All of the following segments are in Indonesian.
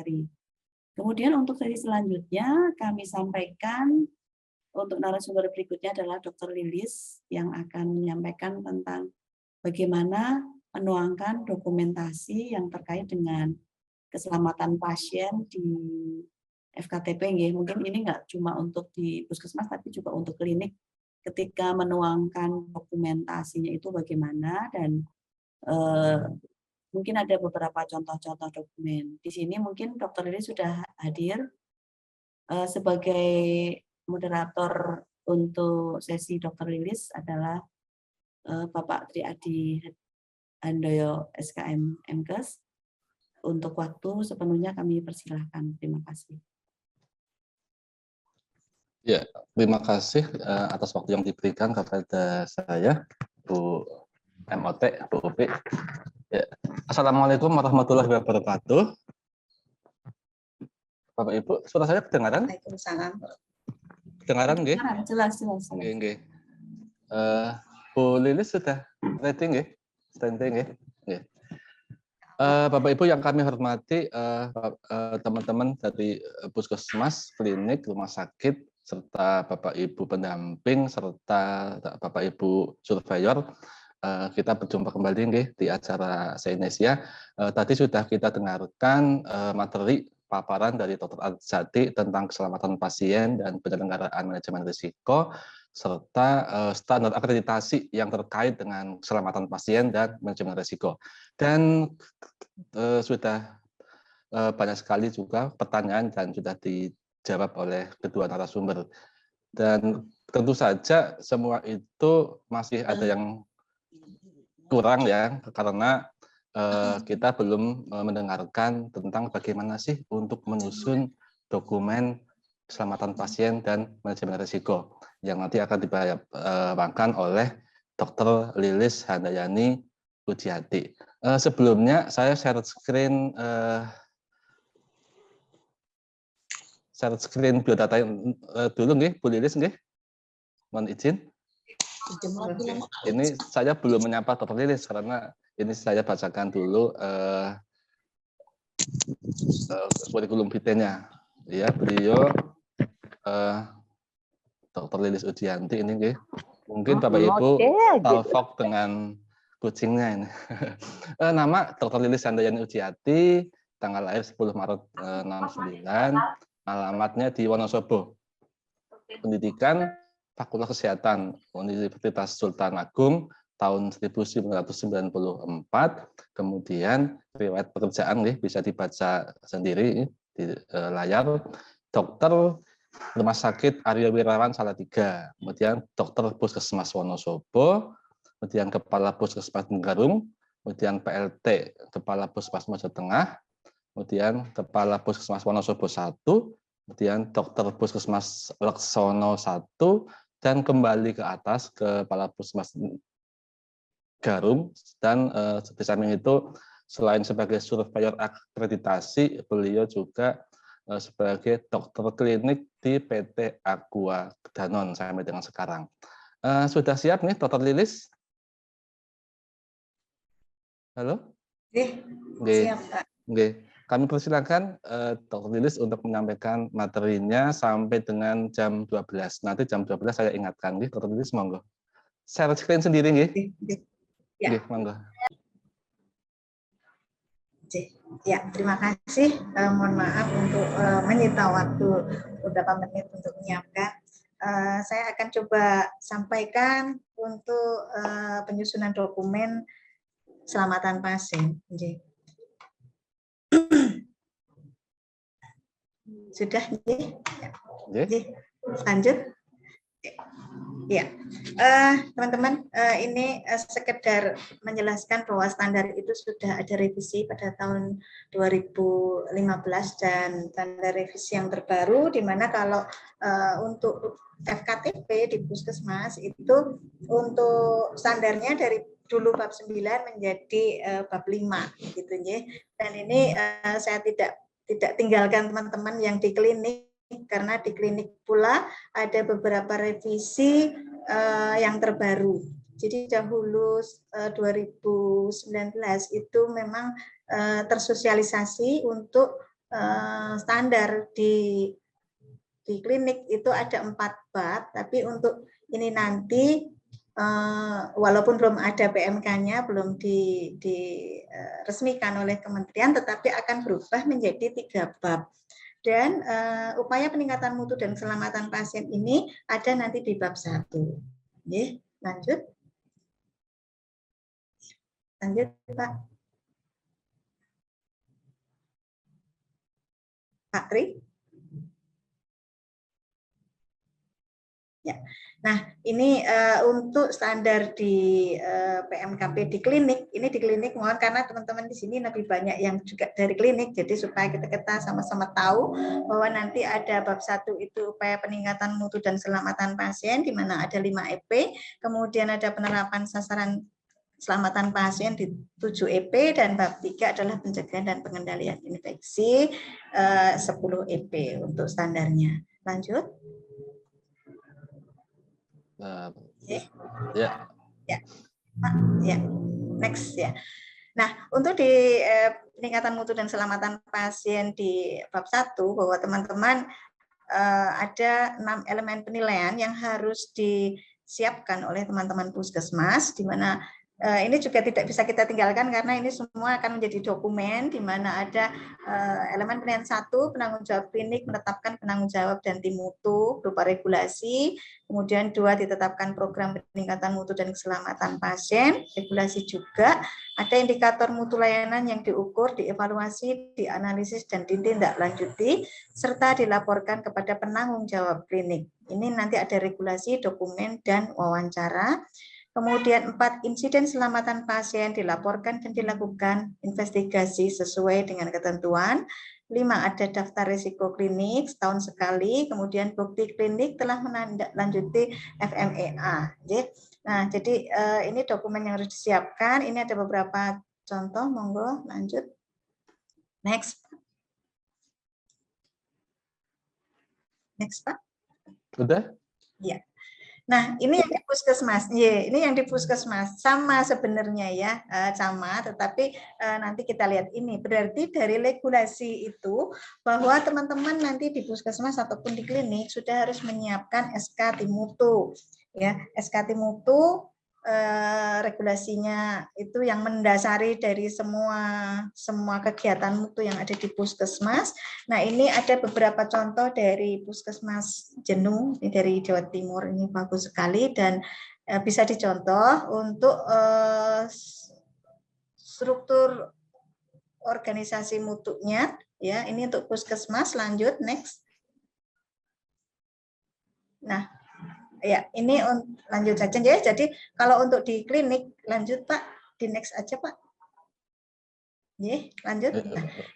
hari. Kemudian untuk sesi selanjutnya kami sampaikan untuk narasumber berikutnya adalah Dr. Lilis yang akan menyampaikan tentang bagaimana menuangkan dokumentasi yang terkait dengan keselamatan pasien di FKTP. Mungkin ini nggak cuma untuk di puskesmas, tapi juga untuk klinik. Ketika menuangkan dokumentasinya itu bagaimana, dan mungkin ada beberapa contoh-contoh dokumen. Di sini mungkin Dr. Lilis sudah hadir sebagai moderator untuk sesi Dr. Lilis adalah Bapak Tri Adi Handoyo SKM MKes. Untuk waktu sepenuhnya kami persilahkan. Terima kasih. Ya, terima kasih atas waktu yang diberikan kepada saya, Bu MOT, Bu Upi. Ya. Assalamualaikum warahmatullahi wabarakatuh. Bapak Ibu, suara saya kedengaran? Waalaikumsalam. Kedengaran, nggih? Jelas. Nggih. Bu Lilis sudah ready, nggih? Standing, nggih? Bapak Ibu yang kami hormati, teman-teman dari puskesmas, klinik, rumah sakit, serta Bapak Ibu pendamping, serta Bapak Ibu surveyor, kita berjumpa kembali nggih di acara Seinesia. Tadi sudah kita dengarkan materi paparan dari Dr. Arzati tentang keselamatan pasien dan penyelenggaraan manajemen risiko, serta standar akreditasi yang terkait dengan keselamatan pasien dan manajemen risiko. Dan sudah banyak sekali juga pertanyaan dan sudah dijawab oleh kedua narasumber. Dan tentu saja semua itu masih ada yang kurang ya, karena kita belum mendengarkan tentang bagaimana sih untuk menyusun dokumen keselamatan pasien dan manajemen risiko yang nanti akan dibawakan oleh Dr. Lilis Handayani Pujiati. Sebelumnya saya share screen biodata dulu nggih, Bu Lilis nggih. Mohon izin. Ini saya belum menyapa Dr. Lilis karena ini saya bacakan dulu kurikulum vitae-nya. Ya, beliau Dr. Lilis Ujianti ini nggih. Mungkin Bapak Ibu talfok dengan kucingnya ini. Nama Dr. Lilis Handayani Ujiati, tanggal lahir 10 Maret 69, alamatnya di Wonosobo. Pendidikan Fakultas Kesehatan Universitas Sultan Agung tahun 1994. Kemudian riwayat pekerjaan bisa dibaca sendiri di layar. Dokter Rumah Sakit Aryo Wirawan Salatiga, kemudian Dokter Puskesmas Wonosobo, kemudian Kepala Puskesmas Garung, kemudian PLT Kepala Puskesmas Mojo Tengah, kemudian Kepala Puskesmas Wonosobo 1, kemudian Dokter Puskesmas Laksono 1, dan kembali ke atas Kepala Puskesmas Garung. Dan di samping itu selain sebagai surveyor akreditasi, beliau juga sebagai dokter klinik di PT Aqua Danon sampai dengan sekarang. Sudah siap nih Dr. Lilis? Halo? Siap, Pak. Kami persilakan Dr. Lilis untuk menyampaikan materinya sampai dengan jam 12. Nanti jam 12 saya ingatkan, Dr. Lilis, monggo. Share screen sendiri, nggih. Ya. Monggo. Ya, terima kasih. Mohon maaf untuk menyita waktu beberapa menit untuk menyiapkan. Saya akan coba sampaikan untuk penyusunan dokumen keselamatan pasien. Sudah, lanjut. Ya, teman-teman, ini sekedar menjelaskan bahwa standar itu sudah ada revisi pada tahun 2015 dan standar revisi yang terbaru, di mana kalau untuk FKTP di puskesmas itu untuk standarnya dari dulu bab 9 menjadi bab 5 gitu ya. Dan ini saya tidak tinggalkan teman-teman yang di klinik, karena di klinik pula ada beberapa revisi yang terbaru. Jadi dahulu 2019 itu memang tersosialisasi untuk standar di klinik itu ada 4 bab, tapi untuk ini nanti walaupun belum ada PMK-nya, belum diresmikan oleh kementerian, tetapi akan berubah menjadi 3 bab. Dan upaya peningkatan mutu dan keselamatan pasien ini ada nanti di bab 1. Oke, lanjut. Lanjut, Pak. Pak Tri. Ya. Nah, ini untuk standar di PMKP di klinik, ini di klinik mohon karena teman-teman di sini lebih banyak yang juga dari klinik, jadi supaya kita sama-sama tahu bahwa nanti ada bab 1 itu upaya peningkatan mutu dan keselamatan pasien, di mana ada 5 EP, kemudian ada penerapan sasaran keselamatan pasien di 7 EP, dan bab 3 adalah pencegahan dan pengendalian infeksi 10 EP untuk standarnya. Lanjut. Ya. Ya, next ya. Nah, untuk di peningkatan mutu dan keselamatan pasien di bab 1, bahwa teman-teman ada 6 elemen penilaian yang harus disiapkan oleh teman-teman puskesmas, di mana ini juga tidak bisa kita tinggalkan karena ini semua akan menjadi dokumen, di mana ada elemen penilaian 1, penanggung jawab klinik menetapkan penanggung jawab dan tim mutu berupa regulasi, kemudian 2, ditetapkan program peningkatan mutu dan keselamatan pasien, regulasi juga, ada indikator mutu layanan yang diukur, dievaluasi, dianalisis, dan ditindaklanjuti, serta dilaporkan kepada penanggung jawab klinik. Ini nanti ada regulasi, dokumen, dan wawancara. Kemudian 4, insiden keselamatan pasien dilaporkan dan dilakukan investigasi sesuai dengan ketentuan. 5, ada daftar risiko klinik setahun sekali, kemudian bukti klinik telah menindaklanjuti FMEA. Nah, jadi ini dokumen yang harus disiapkan. Ini ada beberapa contoh, monggo lanjut. Next. Next, Pak. Udah? Iya. Nah, ini yang di puskesmas. Ini yang di puskesmas sama sebenarnya ya, sama, tetapi nanti kita lihat ini. Berarti dari regulasi itu bahwa teman-teman nanti di puskesmas ataupun di klinik sudah harus menyiapkan SK tim mutu. Ya, SK tim mutu regulasinya itu yang mendasari dari semua kegiatan mutu yang ada di puskesmas. Nah, ini ada beberapa contoh dari puskesmas Jenuh dari Jawa Timur, ini bagus sekali dan bisa dicontoh untuk struktur organisasi mutunya ya. Ini untuk puskesmas. Lanjut, next. Nah, ya, ini lanjut saja ya. Jadi kalau untuk di klinik, lanjut Pak, di next aja Pak. Ya, lanjut.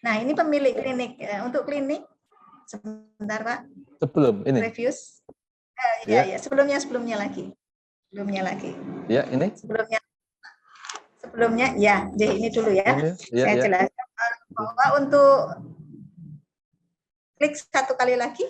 Nah, ini pemilik klinik. Untuk klinik, sebentar Pak. Sebelum ini. Reviews. Ya, sebelumnya lagi. Ya, ini. Sebelumnya, ya. Jadi ini dulu ya. Saya jelaskan bahwa untuk klik 1 kali lagi.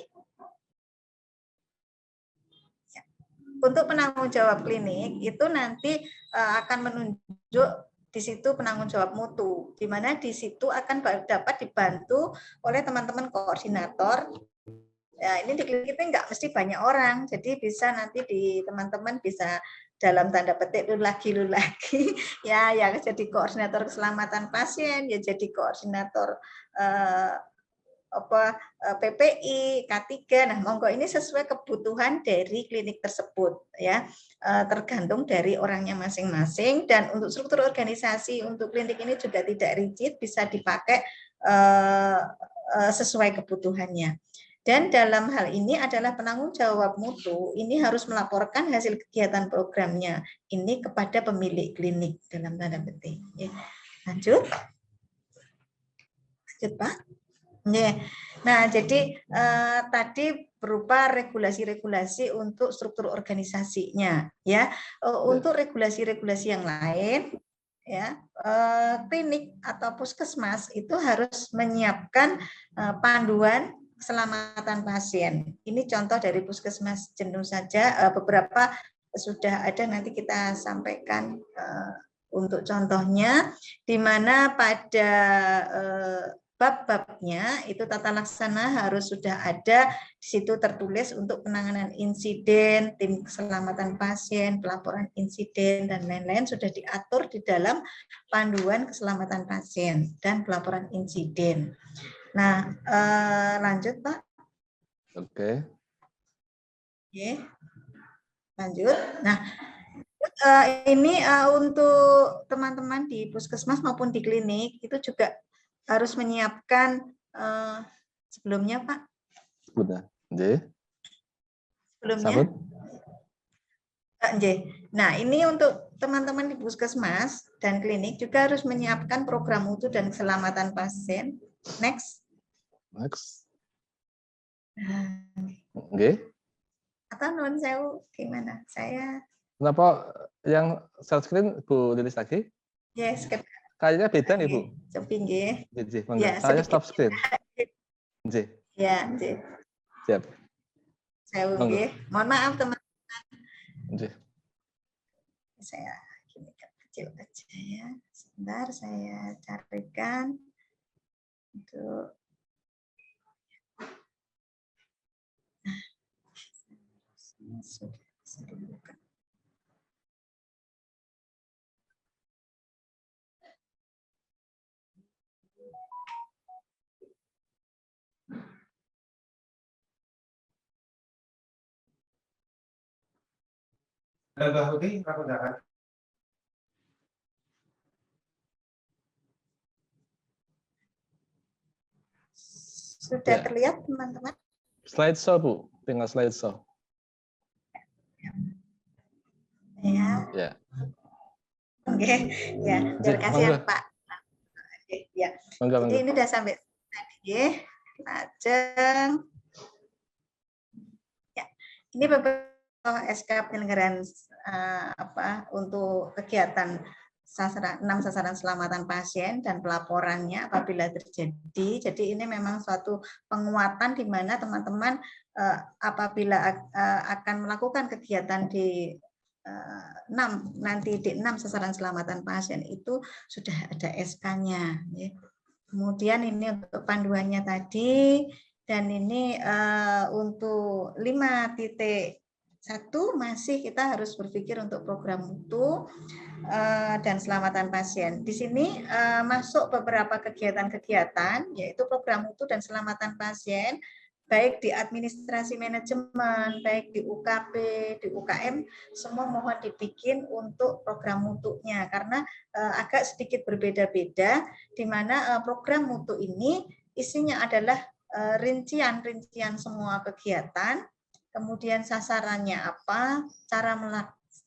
Untuk penanggung jawab klinik itu nanti akan menunjuk di situ penanggung jawab mutu, di mana di situ akan dapat dibantu oleh teman-teman koordinator. Ya, ini di klinik itu nggak mesti banyak orang, jadi bisa nanti di teman-teman bisa dalam tanda petik lu lagi ya yang jadi koordinator keselamatan pasien, ya jadi koordinator PPI, K3. Nah, monggo ini sesuai kebutuhan dari klinik tersebut ya, tergantung dari orangnya masing-masing. Dan untuk struktur organisasi untuk klinik ini juga tidak rigid, bisa dipakai sesuai kebutuhannya. Dan dalam hal ini adalah penanggung jawab mutu ini harus melaporkan hasil kegiatan programnya ini kepada pemilik klinik dalam tanda petik. Ya. Lanjut Pak. Nah, jadi tadi berupa regulasi-regulasi untuk struktur organisasinya, ya. Untuk regulasi-regulasi yang lain, ya, klinik atau puskesmas itu harus menyiapkan panduan keselamatan pasien. Ini contoh dari puskesmas Jenuh saja, beberapa sudah ada, nanti kita sampaikan untuk contohnya, di mana pada bab-babnya itu tata laksana harus sudah ada di situ tertulis untuk penanganan insiden, tim keselamatan pasien, pelaporan insiden dan lain-lain sudah diatur di dalam panduan keselamatan pasien dan pelaporan insiden. Nah, lanjut Pak. Oke. Oke. Lanjut. Nah, ini untuk teman-teman di puskesmas maupun di klinik itu juga harus menyiapkan sebelumnya Pak. Sudah. Sebelumnya. Nah, ini untuk teman-teman di puskesmas dan klinik juga harus menyiapkan program mutu dan keselamatan pasien. Next. Atau non sewu gimana? Saya. Kenapa yang share screen Bu Lilis lagi? Yes, kayaknya beda nih Bu. Sepinggih. Ya, saya stop screen. Ya, siap. Sewu nggih. Mohon maaf teman-teman. Saya gini kecil aja ya. Sebentar saya carikan untuk sudah bisa dibuka. Sudah terlihat teman-teman? Slideshow Bu, tinggal slideshow. Ya. Oke, ya. Terima kasih ya Pak. Oke, ya. Jadi ini udah sampai tadi ya. Lajeng. Ya. Ini beberapa SK penyelenggaraan untuk kegiatan 6 sasaran keselamatan pasien dan pelaporannya apabila terjadi. Jadi ini memang suatu penguatan di mana teman-teman apabila akan melakukan kegiatan di 6 sasaran keselamatan pasien itu sudah ada SK-nya. Kemudian ini untuk panduannya tadi, dan ini untuk 5.1 masih kita harus berpikir untuk program mutu dan keselamatan pasien. Di sini masuk beberapa kegiatan-kegiatan, yaitu program mutu dan keselamatan pasien, baik di administrasi manajemen, baik di UKP, di UKM, semua mohon dibikin untuk program mutunya, karena agak sedikit berbeda-beda, di mana program mutu ini isinya adalah rincian-rincian semua kegiatan, kemudian sasarannya apa, cara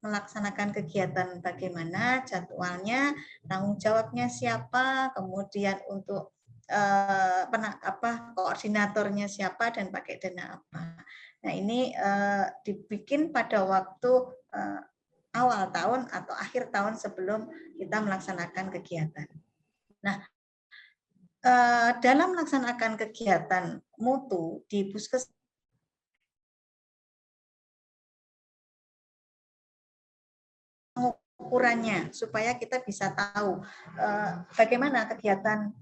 melaksanakan kegiatan bagaimana, jadwalnya, tanggung jawabnya siapa, kemudian untuk koordinatornya siapa dan pakai dana apa. Nah, ini dibikin pada waktu awal tahun atau akhir tahun sebelum kita melaksanakan kegiatan. Nah, dalam melaksanakan kegiatan mutu di puskesmas ukurannya supaya kita bisa tahu bagaimana kegiatan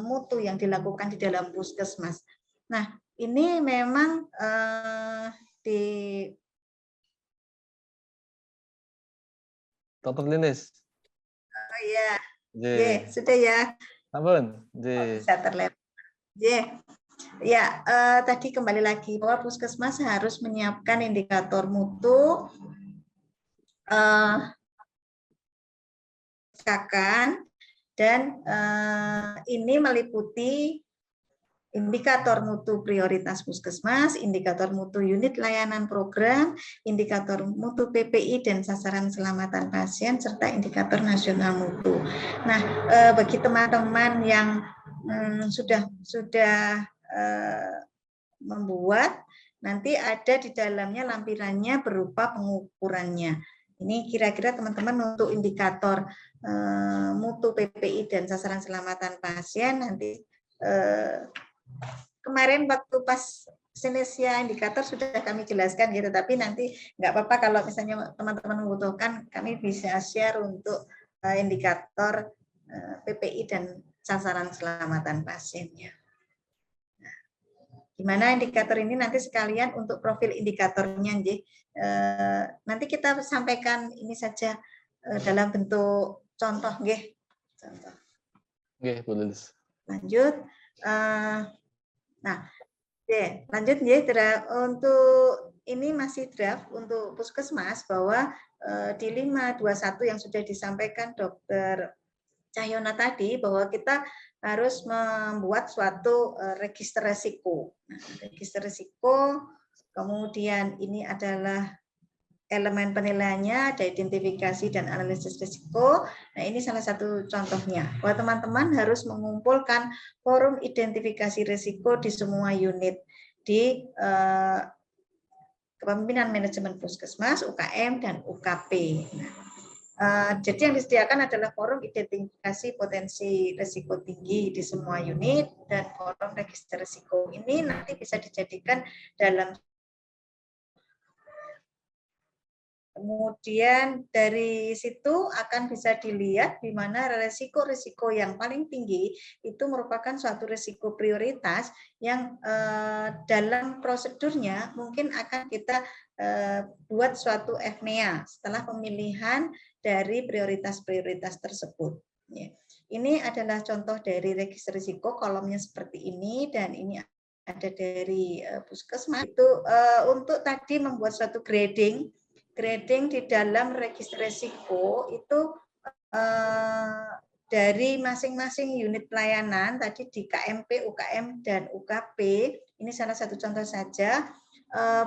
mutu yang dilakukan di dalam puskesmas. Nah, ini memang di Dr. Lilis. Oh iya. Sudah ya. Ampun. Bisa terlihat. Ya, tadi kembali lagi bahwa puskesmas harus menyiapkan indikator mutu dan ini meliputi indikator mutu prioritas puskesmas, indikator mutu unit layanan program, indikator mutu PPI dan sasaran keselamatan pasien, serta indikator nasional mutu. Nah, bagi teman-teman yang sudah membuat, nanti ada di dalamnya lampirannya berupa pengukurannya. Ini kira-kira teman-teman untuk indikator mutu PPI dan sasaran keselamatan pasien nanti kemarin waktu pas Sinesia indikator sudah kami jelaskan gitu, tapi nanti nggak apa-apa kalau misalnya teman-teman membutuhkan, kami bisa share untuk indikator PPI dan sasaran keselamatan pasiennya. Nah, gimana indikator ini nanti sekalian untuk profil indikatornya, nanti kita sampaikan ini saja dalam bentuk contoh, nggih. Contoh. Nggih, Bu Lilis. Lanjut. Nah, lanjut ya, untuk ini masih draft untuk puskesmas bahwa di 521 yang sudah disampaikan Dr. Cahyono tadi bahwa kita harus membuat suatu register resiko. Nah, register resiko, kemudian ini adalah elemen penilaiannya, ada identifikasi dan analisis risiko. Nah, ini salah satu contohnya. Bahwa teman-teman harus mengumpulkan forum identifikasi risiko di semua unit di Kepemimpinan Manajemen Puskesmas, UKM, dan UKP. Nah, jadi yang disediakan adalah forum identifikasi potensi risiko tinggi di semua unit dan forum register risiko. Ini nanti bisa dijadikan dalam. Kemudian dari situ akan bisa dilihat di mana risiko-risiko yang paling tinggi itu merupakan suatu risiko prioritas yang dalam prosedurnya mungkin akan kita buat suatu FMEA setelah pemilihan dari prioritas-prioritas tersebut. Ini adalah contoh dari register risiko, kolomnya seperti ini, dan ini ada dari puskesmas. Itu untuk tadi membuat suatu grading di dalam register risiko itu dari masing-masing unit pelayanan tadi di KMP, UKM, dan UKP. Ini salah satu contoh saja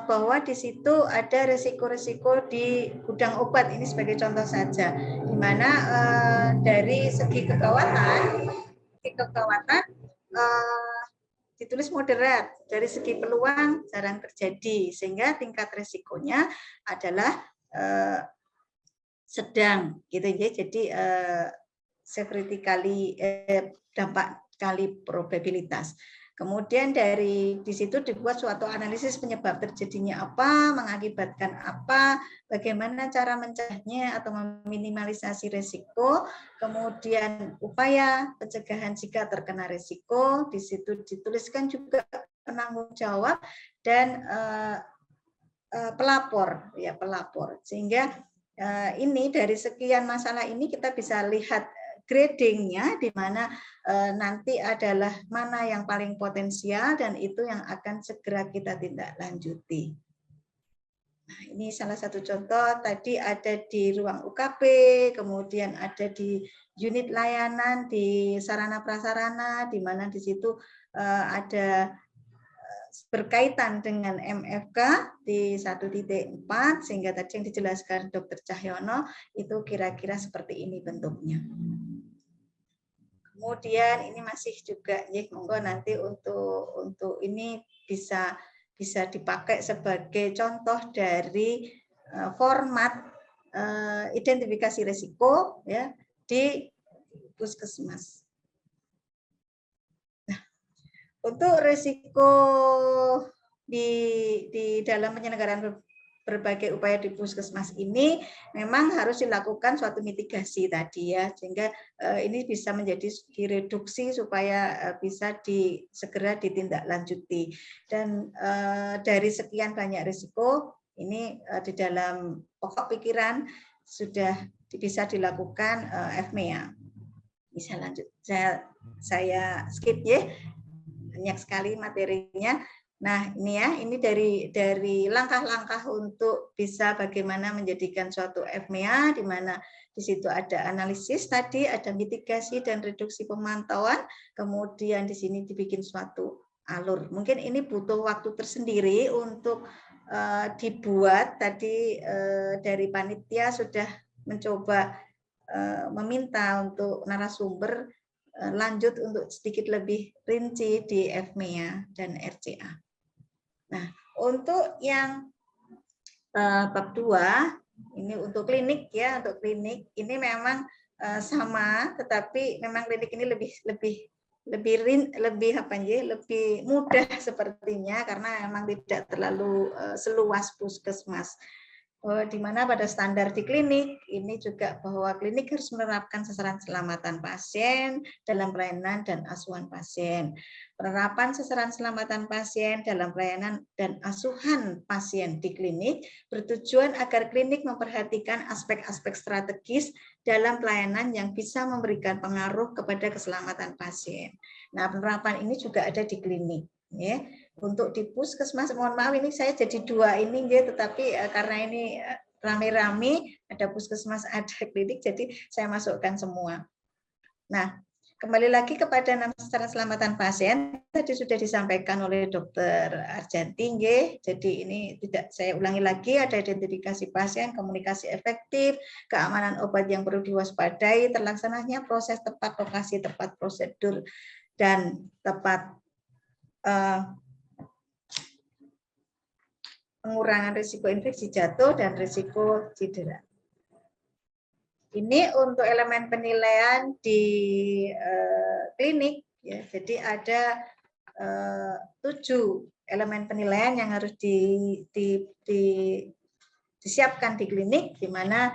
bahwa di situ ada risiko-risiko di gudang obat, ini sebagai contoh saja, di mana dari segi kegawatan ditulis moderat, dari segi peluang jarang terjadi, sehingga tingkat risikonya adalah sedang, gitu ya. Jadi severity kali dampak kali probabilitas. Kemudian dari di situ dibuat suatu analisis penyebab terjadinya apa, mengakibatkan apa, bagaimana cara mencegahnya atau meminimalisasi risiko, kemudian upaya pencegahan jika terkena risiko. Di situ dituliskan juga penanggung jawab dan pelapor, ya pelapor. Sehingga ini dari sekian masalah ini kita bisa lihat gradingnya, di mana nanti adalah mana yang paling potensial dan itu yang akan segera kita tindak lanjuti. Nah, ini salah satu contoh, tadi ada di ruang UKP, kemudian ada di unit layanan, di sarana prasarana, di mana di situ ada berkaitan dengan MFK di 1.4, sehingga tadi yang dijelaskan Dr. Cahyono itu kira-kira seperti ini bentuknya. Kemudian ini masih juga, ya, monggo nanti untuk ini bisa dipakai sebagai contoh dari format identifikasi risiko, ya, di puskesmas. Nah, untuk risiko di dalam penyelenggaraan berbagai upaya di puskesmas ini memang harus dilakukan suatu mitigasi tadi, ya, sehingga ini bisa menjadi direduksi supaya bisa segera ditindaklanjuti. Dan dari sekian banyak risiko ini di dalam pokok pikiran sudah bisa dilakukan FMEA. Bisa lanjut, saya skip, ya, banyak sekali materinya. Nah, ini ya, ini dari langkah-langkah untuk bisa bagaimana menjadikan suatu FMEA, di mana di situ ada analisis tadi, ada mitigasi dan reduksi pemantauan, kemudian di sini dibikin suatu alur. Mungkin ini butuh waktu tersendiri untuk dibuat. Tadi dari panitia sudah mencoba meminta untuk narasumber lanjut untuk sedikit lebih rinci di FMEA dan RCA. Nah, untuk yang bab 2, ini untuk klinik, ya, untuk klinik ini memang sama, tetapi memang klinik ini lebih mudah sepertinya karena memang tidak terlalu seluas puskesmas. di mana pada standar di klinik ini juga bahwa klinik harus menerapkan sasaran keselamatan pasien dalam pelayanan dan asuhan pasien. Penerapan sasaran keselamatan pasien dalam pelayanan dan asuhan pasien di klinik bertujuan agar klinik memperhatikan aspek-aspek strategis dalam pelayanan yang bisa memberikan pengaruh kepada keselamatan pasien. Nah, penerapan ini juga ada di klinik, ya. Untuk di puskesmas, mohon maaf ini saya jadi dua ini, ya, tetapi karena ini rame-rame, ada puskesmas, ada klinik, jadi saya masukkan semua. Nah, kembali lagi kepada 6 sasaran keselamatan pasien, tadi sudah disampaikan oleh Dr. Arjanti, jadi ini tidak saya ulangi lagi, ada identifikasi pasien, komunikasi efektif, keamanan obat yang perlu diwaspadai, terlaksananya proses tepat lokasi, tepat prosedur, dan tepat pengurangan risiko infeksi jatuh dan risiko cedera. Ini untuk elemen penilaian di klinik, ya. Jadi ada 7 elemen penilaian yang harus disiapkan di klinik, di mana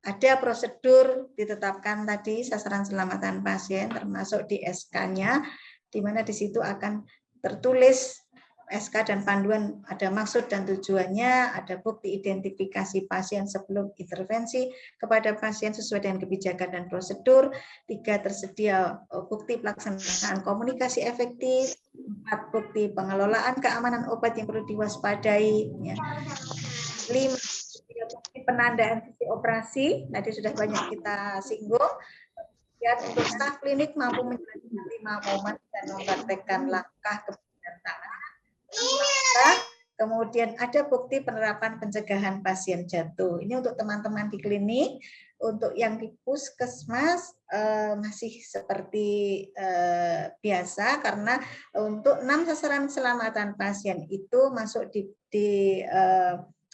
ada prosedur ditetapkan tadi sasaran keselamatan pasien, termasuk di SK-nya, di mana di situ akan tertulis SK dan panduan, ada maksud dan tujuannya, ada bukti identifikasi pasien sebelum intervensi kepada pasien sesuai dengan kebijakan dan prosedur, 3 tersedia bukti pelaksanaan komunikasi efektif, 4 bukti pengelolaan keamanan obat yang perlu diwaspadai, ya. 5 bukti penandaan sisi operasi, tadi sudah banyak kita singgung. Ya, untuk staf klinik mampu menjelaskan 5 momen dan mempraktekkan langkah kebijakan. Kemudian ada bukti penerapan pencegahan pasien jatuh. Ini untuk teman-teman di klinik. Untuk yang di puskesmas masih seperti biasa, karena untuk 6 sasaran keselamatan pasien itu masuk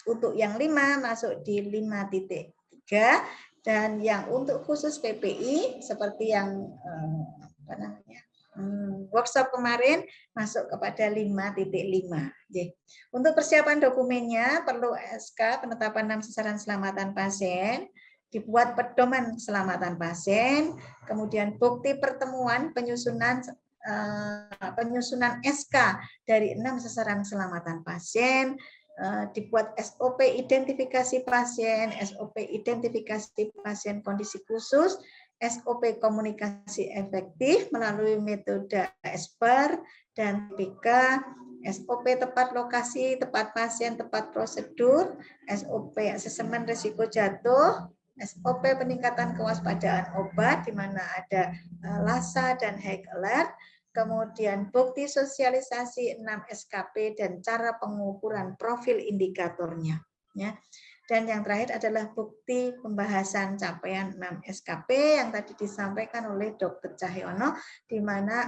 untuk yang 5 masuk di 5.3, dan yang untuk khusus PPI seperti yang workshop kemarin masuk kepada 5.5. Untuk persiapan dokumennya perlu SK penetapan 6 sasaran keselamatan pasien, dibuat pedoman keselamatan pasien, kemudian bukti pertemuan penyusunan SK dari 6 sasaran keselamatan pasien, dibuat SOP identifikasi pasien, SOP identifikasi pasien kondisi khusus, SOP komunikasi efektif melalui metode ESPER dan PK, SOP tepat lokasi, tepat pasien, tepat prosedur, SOP asesmen risiko jatuh, SOP peningkatan kewaspadaan obat di mana ada LASA dan high alert, kemudian bukti sosialisasi 6 SKP dan cara pengukuran profil indikatornya, ya. Dan yang terakhir adalah bukti pembahasan capaian 6 SKP yang tadi disampaikan oleh Dr. Cahyono, di mana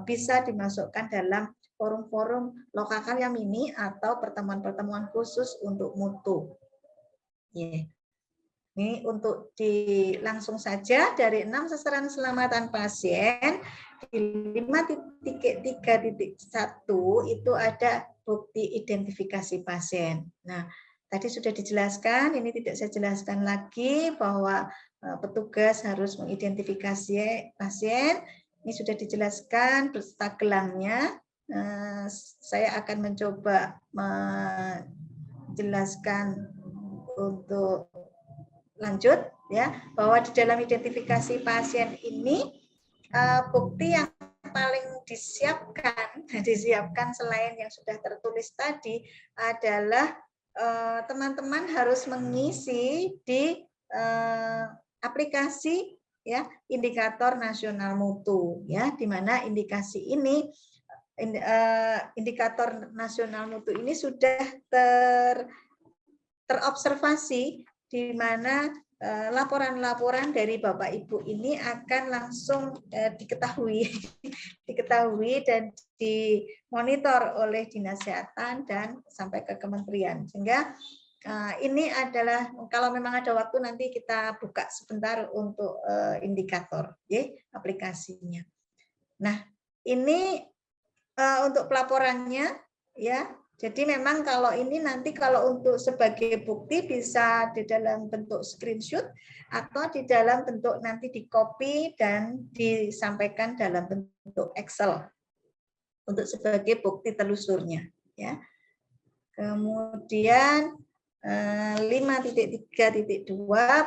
bisa dimasukkan dalam forum-forum lokal karya mini atau pertemuan-pertemuan khusus untuk mutu. Ini untuk langsung saja dari 6 sasaran keselamatan pasien, di 5.3.1 itu ada bukti identifikasi pasien. Nah, tadi sudah dijelaskan, ini tidak saya jelaskan lagi bahwa petugas harus mengidentifikasi pasien. Ini sudah dijelaskan beserta gelangnya. Saya akan mencoba menjelaskan untuk lanjut, ya, bahwa di dalam identifikasi pasien ini bukti yang paling disiapkan selain yang sudah tertulis tadi adalah teman-teman harus mengisi di aplikasi, ya, indikator nasional mutu, ya, di mana indikator nasional mutu ini sudah terobservasi, di mana laporan-laporan dari Bapak Ibu ini akan langsung diketahui dan dimonitor oleh Dinas Kesehatan dan sampai ke kementerian. Sehingga ini adalah, kalau memang ada waktu nanti kita buka sebentar untuk indikator, ya, aplikasinya. Nah, ini untuk pelaporannya, ya, Jadi memang kalau ini nanti kalau untuk sebagai bukti bisa di dalam bentuk screenshot atau di dalam bentuk nanti di copy dan disampaikan dalam bentuk Excel untuk sebagai bukti telusurnya, ya. Kemudian 5.3.2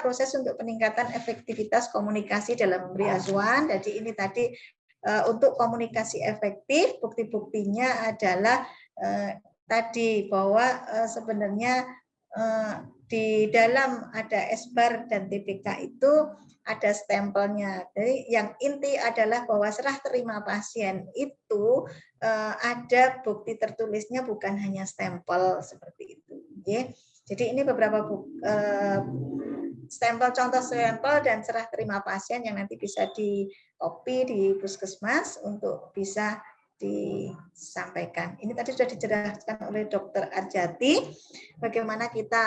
proses untuk peningkatan efektivitas komunikasi dalam memberi asuhan. Jadi ini tadi untuk komunikasi efektif, bukti-buktinya adalah tadi bahwa sebenarnya di dalam ada SBAR dan TPK itu ada stempelnya. Jadi yang inti adalah bahwa serah terima pasien itu ada bukti tertulisnya, bukan hanya stempel seperti itu. Ya. Jadi ini beberapa stempel, contoh stempel dan serah terima pasien yang nanti bisa di copy di puskesmas untuk bisa disampaikan. Ini tadi sudah dijelaskan oleh Dr. Arjati bagaimana kita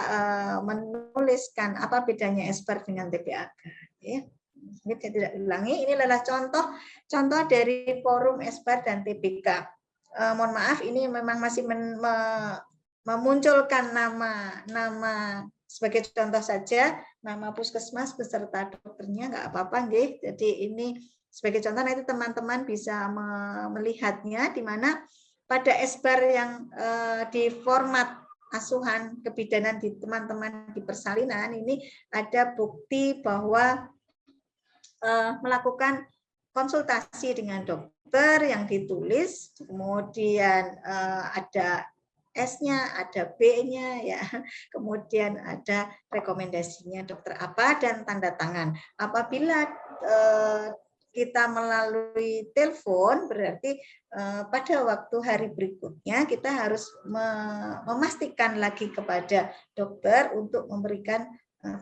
menuliskan apa bedanya SBAR dengan TPAK. Ya. Ini saya tidak ulangi. Ini adalah contoh dari forum SBAR dan TPK. Mohon maaf, ini memang masih memunculkan nama sebagai contoh saja, nama puskesmas beserta dokternya, nggak apa-apa, nggih. Jadi ini sebagai contoh nanti teman-teman bisa melihatnya di mana pada SBAR yang di format asuhan kebidanan di teman-teman di persalinan ini ada bukti bahwa melakukan konsultasi dengan dokter yang ditulis, kemudian ada S-nya, ada B-nya, ya, kemudian ada rekomendasinya dokter apa dan tanda tangan. Apabila kita melalui telepon, berarti pada waktu hari berikutnya kita harus memastikan lagi kepada dokter untuk memberikan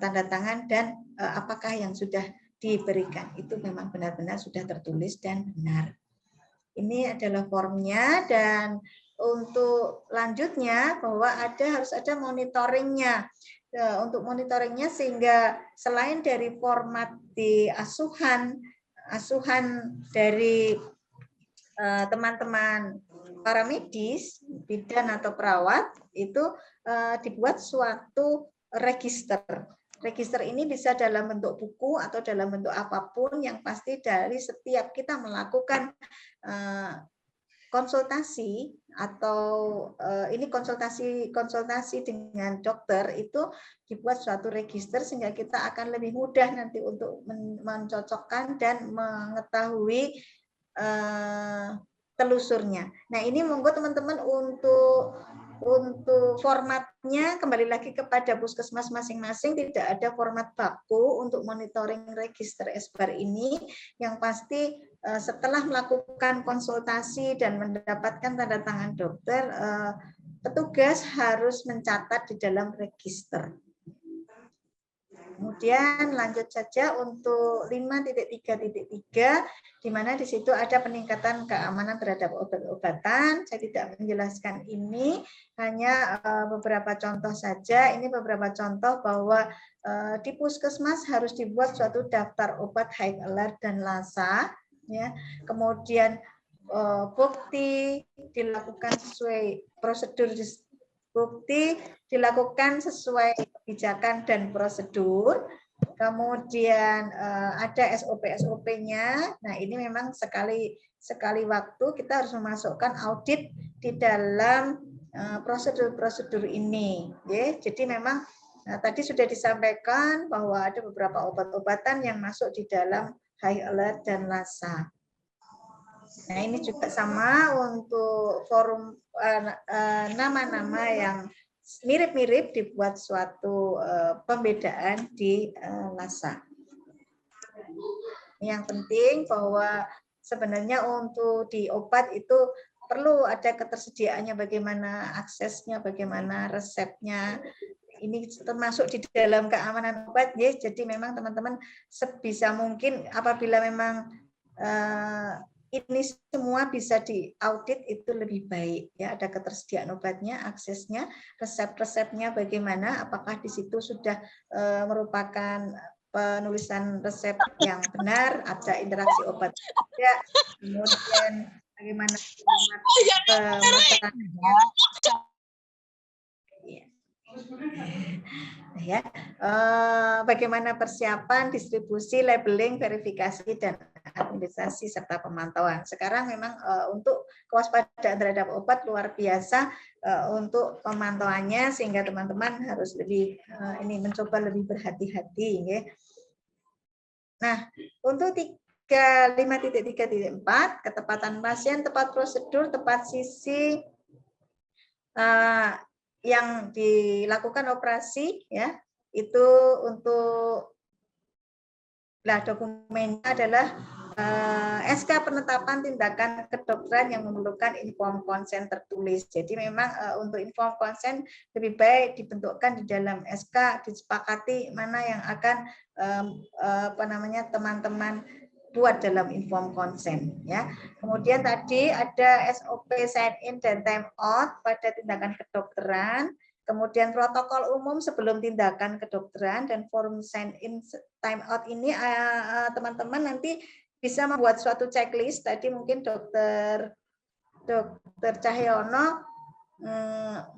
tanda tangan dan apakah yang sudah diberikan itu memang benar-benar sudah tertulis dan benar. Ini adalah formnya, dan untuk lanjutnya bahwa harus ada monitoringnya. Untuk monitoringnya sehingga selain dari format di asuhan dari teman-teman para medis, bidan atau perawat itu dibuat suatu register. Register ini bisa dalam bentuk buku atau dalam bentuk apapun, yang pasti dari setiap kita melakukan konsultasi atau ini konsultasi dengan dokter itu dibuat suatu register sehingga kita akan lebih mudah nanti untuk mencocokkan dan mengetahui telusurnya. Nah, ini monggo teman-teman untuk formatnya kembali lagi kepada puskesmas masing-masing, tidak ada format baku untuk monitoring register SBAR ini. Yang pasti setelah melakukan konsultasi dan mendapatkan tanda tangan dokter, petugas harus mencatat di dalam register. Kemudian lanjut saja untuk 5.3.3, di mana di situ ada peningkatan keamanan terhadap obat-obatan. Saya tidak menjelaskan ini, hanya beberapa contoh saja. Ini beberapa contoh bahwa di puskesmas harus dibuat suatu daftar obat high alert dan LASA. Ya. Kemudian bukti dilakukan sesuai prosedur, bukti dilakukan sesuai kebijakan dan prosedur. Kemudian ada SOP-nya. Nah, ini memang sekali waktu kita harus memasukkan audit di dalam prosedur-prosedur ini. Ya, jadi memang tadi sudah disampaikan bahwa ada beberapa obat-obatan yang masuk di dalam high alert dan LASA. Nah, ini juga sama untuk forum nama-nama yang mirip-mirip dibuat suatu pembedaan di LASA. Yang penting bahwa sebenarnya untuk di obat itu perlu ada ketersediaannya, bagaimana aksesnya, bagaimana resepnya. Ini termasuk di dalam keamanan obat, ya. Jadi memang teman-teman sebisa mungkin apabila memang ini semua bisa diaudit itu lebih baik, ya. Ada ketersediaan obatnya, aksesnya, resep-resepnya bagaimana, apakah di situ sudah merupakan penulisan resep yang benar, ada interaksi obat tidak, kemudian bagaimana pemesanannya, Ya, bagaimana persiapan, distribusi, labeling, verifikasi, dan administrasi serta pemantauan. Sekarang memang untuk kewaspadaan terhadap obat luar biasa untuk pemantauannya, sehingga teman-teman harus lebih mencoba lebih berhati-hati. Ya. Nah, untuk 5.3.4 ketepatan pasien, tepat prosedur, tepat sisi yang dilakukan operasi, ya itu untuk dokumennya adalah SK penetapan tindakan kedokteran yang memerlukan inform consent tertulis. Jadi memang untuk inform consent lebih baik dibentukkan di dalam SK, disepakati mana yang akan teman-teman buat dalam inform consent, ya. Kemudian tadi ada SOP sign in dan time out pada tindakan kedokteran. Kemudian protokol umum sebelum tindakan kedokteran dan form sign in time out ini teman-teman nanti bisa membuat suatu checklist. Tadi mungkin Dokter Cahyono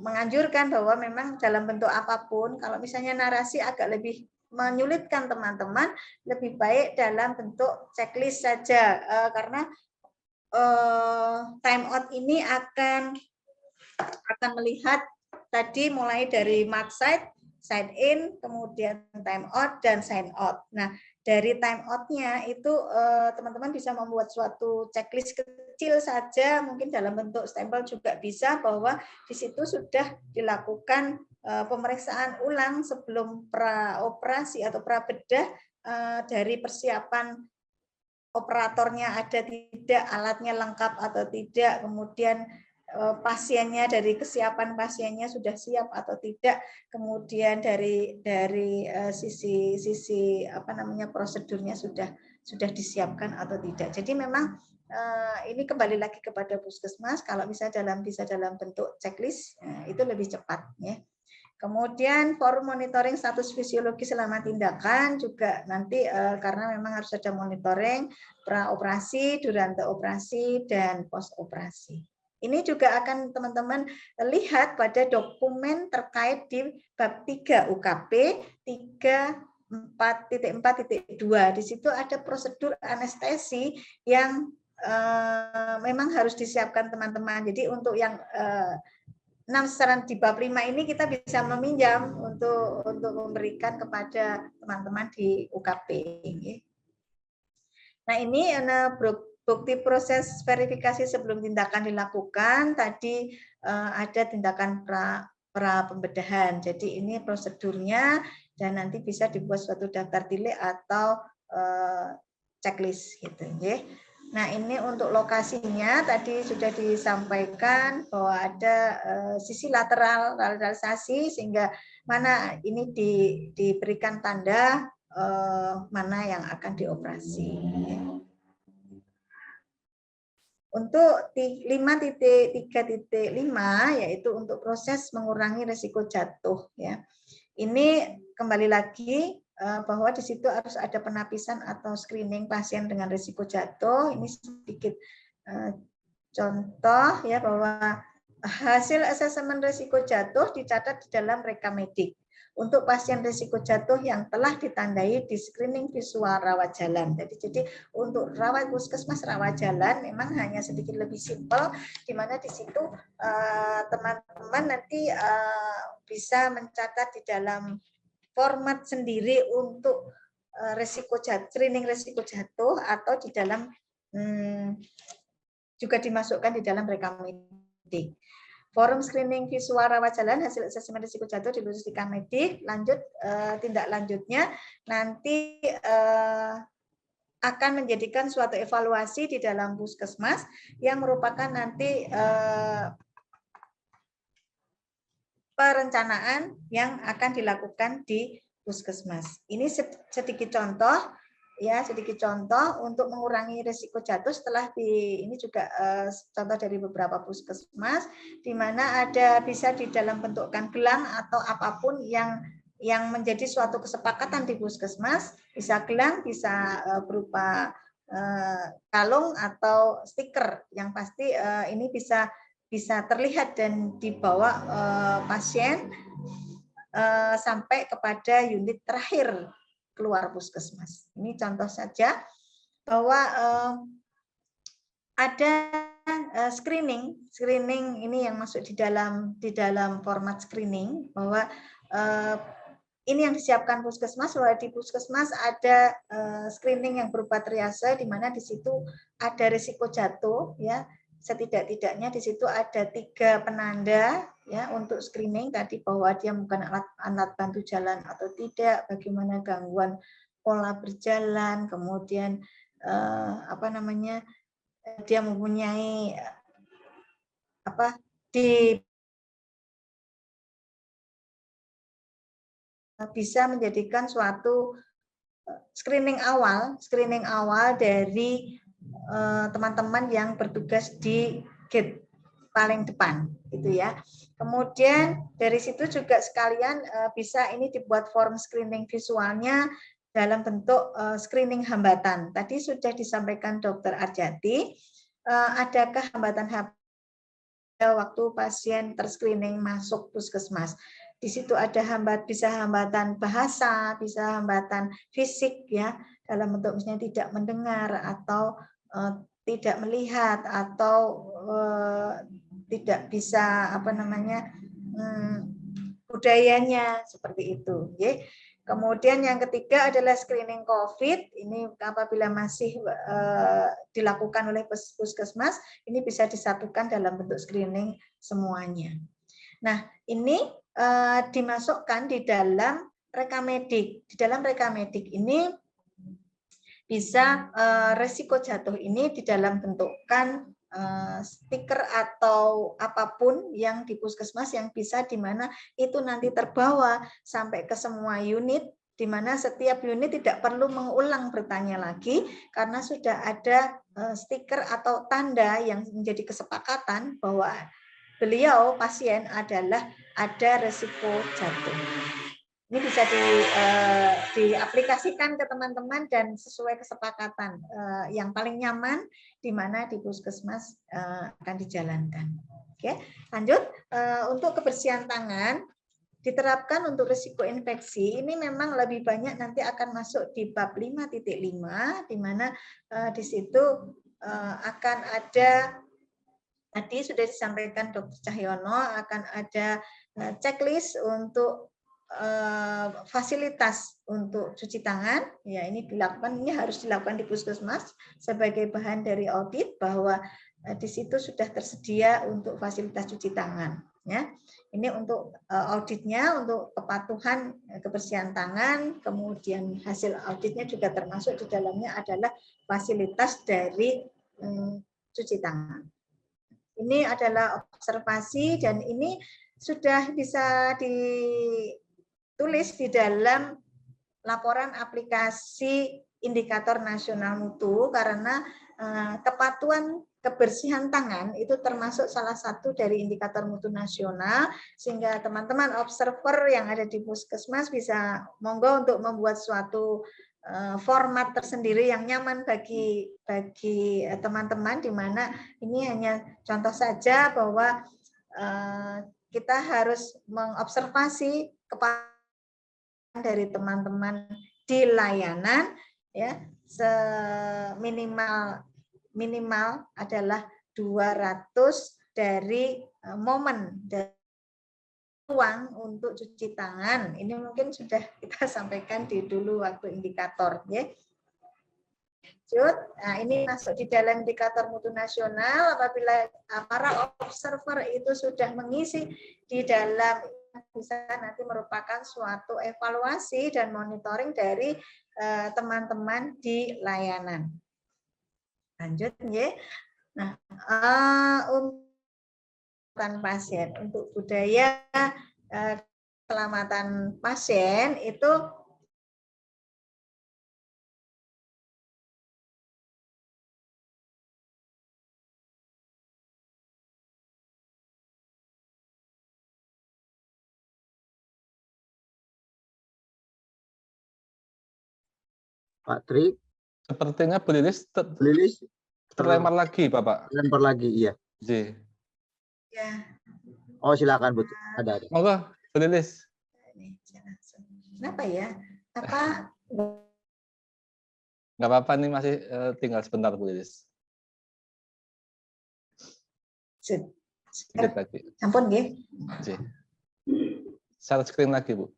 menganjurkan bahwa memang dalam bentuk apapun, kalau misalnya narasi agak lebih menyulitkan teman-teman, lebih baik dalam bentuk checklist saja, karena time out ini akan melihat tadi mulai dari mark site, sign in, kemudian time out, dan sign out. Nah, dari time out-nya itu teman-teman bisa membuat suatu checklist kecil saja, mungkin dalam bentuk stempel juga bisa, bahwa di situ sudah dilakukan pemeriksaan ulang sebelum pra-operasi atau pra-bedah dari persiapan operatornya ada tidak, alatnya lengkap atau tidak, kemudian pasiennya, dari kesiapan pasiennya sudah siap atau tidak, kemudian dari sisi prosedurnya sudah disiapkan atau tidak. Jadi memang ini kembali lagi kepada puskesmas, kalau bisa dalam bentuk checklist itu lebih cepat, ya. Kemudian forum monitoring status fisiologi selama tindakan juga nanti karena memang harus ada monitoring pra-operasi, durante operasi, dan post-operasi. Ini juga akan teman-teman lihat pada dokumen terkait di bab 3 UKP 3.4.4.2. Di situ ada prosedur anestesi yang memang harus disiapkan teman-teman. Jadi untuk yang 6 saran di bab 5 ini kita bisa meminjam untuk memberikan kepada teman-teman di UKP. Nah, ini bukti proses verifikasi sebelum tindakan dilakukan. Tadi ada tindakan pra pembedahan. Jadi ini prosedurnya, dan nanti bisa dibuat suatu daftar tilik atau checklist gitu, ya. Nah, ini untuk lokasinya tadi sudah disampaikan bahwa ada sisi lateralisasi, sehingga mana ini diberikan tanda mana yang akan dioperasi. Untuk 5.3.5 yaitu untuk proses mengurangi risiko jatuh, ya. Ini kembali lagi bahwa di situ harus ada penapisan atau screening pasien dengan risiko jatuh. Ini sedikit contoh, ya, bahwa hasil asesmen risiko jatuh dicatat di dalam rekam medik untuk pasien risiko jatuh yang telah ditandai di screening visual rawat jalan. Jadi untuk rawat puskesmas rawat jalan memang hanya sedikit lebih simpel, di mana di situ teman-teman nanti bisa mencatat di dalam format sendiri untuk screening risiko jatuh, atau di dalam juga dimasukkan di dalam rekam medik. Forum screening visual rawat jalan hasil asesmen risiko jatuh ditulis di rekam medik. Lanjut tindak lanjutnya nanti akan menjadikan suatu evaluasi di dalam puskesmas yang merupakan nanti perencanaan yang akan dilakukan di puskesmas. Ini sedikit contoh, ya, sedikit contoh untuk mengurangi risiko jatuh. Setelah ini juga contoh dari beberapa puskesmas, di mana ada bisa di dalam bentukkan gelang atau apapun yang menjadi suatu kesepakatan di puskesmas, bisa gelang, bisa berupa kalung atau stiker, yang pasti ini bisa terlihat dan dibawa pasien sampai kepada unit terakhir keluar puskesmas. Ini contoh saja bahwa ada screening ini yang masuk di dalam format screening, bahwa ini yang disiapkan puskesmas, bahwa di puskesmas ada screening yang berupa triase, di mana di situ ada risiko jatuh, ya. Setidak-tidaknya di situ ada 3 penanda, ya, untuk screening tadi, bahwa dia bukan alat bantu jalan atau tidak, bagaimana gangguan pola berjalan, kemudian dia mempunyai bisa menjadikan suatu screening awal dari teman-teman yang bertugas di gate paling depan, gitu ya. Kemudian dari situ juga sekalian bisa ini dibuat form screening visualnya dalam bentuk screening hambatan. Tadi sudah disampaikan Dr. Arjati, adakah hambatan waktu pasien terscreening masuk puskesmas? Di situ ada bisa hambatan bahasa, bisa hambatan fisik, ya, dalam bentuk misalnya tidak mendengar atau tidak melihat atau tidak bisa budayanya seperti itu. Ya. Kemudian yang ketiga adalah screening COVID. Ini apabila masih dilakukan oleh puskesmas, ini bisa disatukan dalam bentuk screening semuanya. Nah, ini dimasukkan di dalam rekamedik. Di dalam rekamedik ini bisa resiko jatuh ini di dalam bentukan stiker atau apapun yang di puskesmas yang bisa di mana itu nanti terbawa sampai ke semua unit, di mana setiap unit tidak perlu mengulang bertanya lagi karena sudah ada stiker atau tanda yang menjadi kesepakatan bahwa beliau pasien adalah ada resiko jatuh. Ini bisa diaplikasikan ke teman-teman dan sesuai kesepakatan yang paling nyaman di mana di puskesmas akan dijalankan. Oke, lanjut. Untuk kebersihan tangan diterapkan untuk risiko infeksi ini memang lebih banyak nanti akan masuk di bab 5.5 di mana di situ akan ada, tadi sudah disampaikan Dr. Cahyono, akan ada checklist untuk fasilitas untuk cuci tangan, ya ini harus dilakukan di puskesmas sebagai bahan dari audit bahwa di situ sudah tersedia untuk fasilitas cuci tangan, ya. Ini untuk auditnya, untuk kepatuhan kebersihan tangan, kemudian hasil auditnya juga termasuk di dalamnya adalah fasilitas dari cuci tangan. Ini adalah observasi dan ini sudah bisa ditulis di dalam laporan aplikasi indikator nasional mutu karena kepatuhan kebersihan tangan itu termasuk salah satu dari indikator mutu nasional, sehingga teman-teman observer yang ada di puskesmas bisa monggo untuk membuat suatu format tersendiri yang nyaman bagi teman-teman, di mana ini hanya contoh saja bahwa kita harus mengobservasi kepatuhan dari teman-teman di layanan, ya, minimal adalah 200 dari momen dari uang untuk cuci tangan. Ini mungkin sudah kita sampaikan di dulu waktu indikator, ya. Nah, ini masuk di dalam indikator mutu nasional. Apabila para observer itu sudah mengisi di dalam, bisa nanti merupakan suatu evaluasi dan monitoring dari teman-teman di layanan. Lanjut, ya. Nah, untuk pasien, untuk budaya keselamatan pasien itu Pak Tri, sepertinya Bu Lilis terlempar lagi, Bapak. Terlempar lagi, iya. J. ya. Oh, silakan Bu. Ada. Monggo, Bu Lilis. Kenapa ya? Apa? Nggak apa-apa nih, masih tinggal sebentar Bu Lilis. Sedikit lagi. Ampun nggih. Share screen lagi Bu.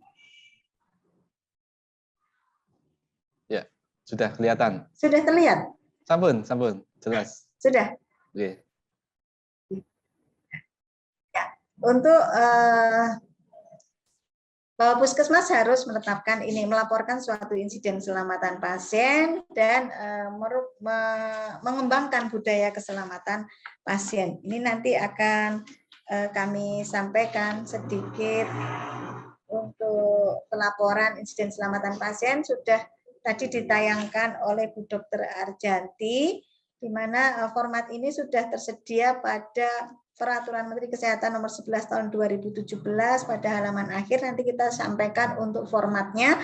Ya, sudah kelihatan. Sudah terlihat? Sampun, jelas. Sudah. Oke. Ya, untuk bahwa puskesmas harus menetapkan ini, melaporkan suatu insiden keselamatan pasien dan mengembangkan budaya keselamatan pasien. Ini nanti akan kami sampaikan sedikit untuk pelaporan insiden keselamatan pasien sudah tadi ditayangkan oleh Bu Dr. Arjanti, di mana format ini sudah tersedia pada Peraturan Menteri Kesehatan Nomor 11 Tahun 2017 pada halaman akhir. Nanti kita sampaikan untuk formatnya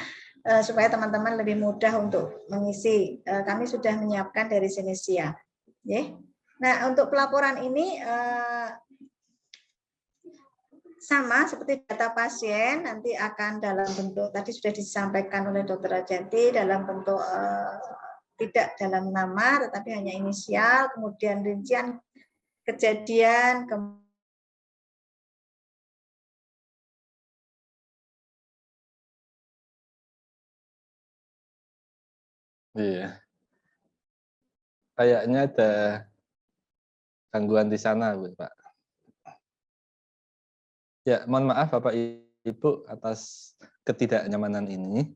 supaya teman-teman lebih mudah untuk mengisi. Kami sudah menyiapkan dari Sinesia. Nah, untuk pelaporan ini sama seperti data pasien, nanti akan dalam bentuk, tadi sudah disampaikan oleh Dr. Arjanti, dalam bentuk tidak dalam nama, tetapi hanya inisial, kemudian rincian kejadian, Iya. Kayaknya ada gangguan di sana, Bu, Pak. Ya, mohon maaf Bapak Ibu atas ketidaknyamanan ini.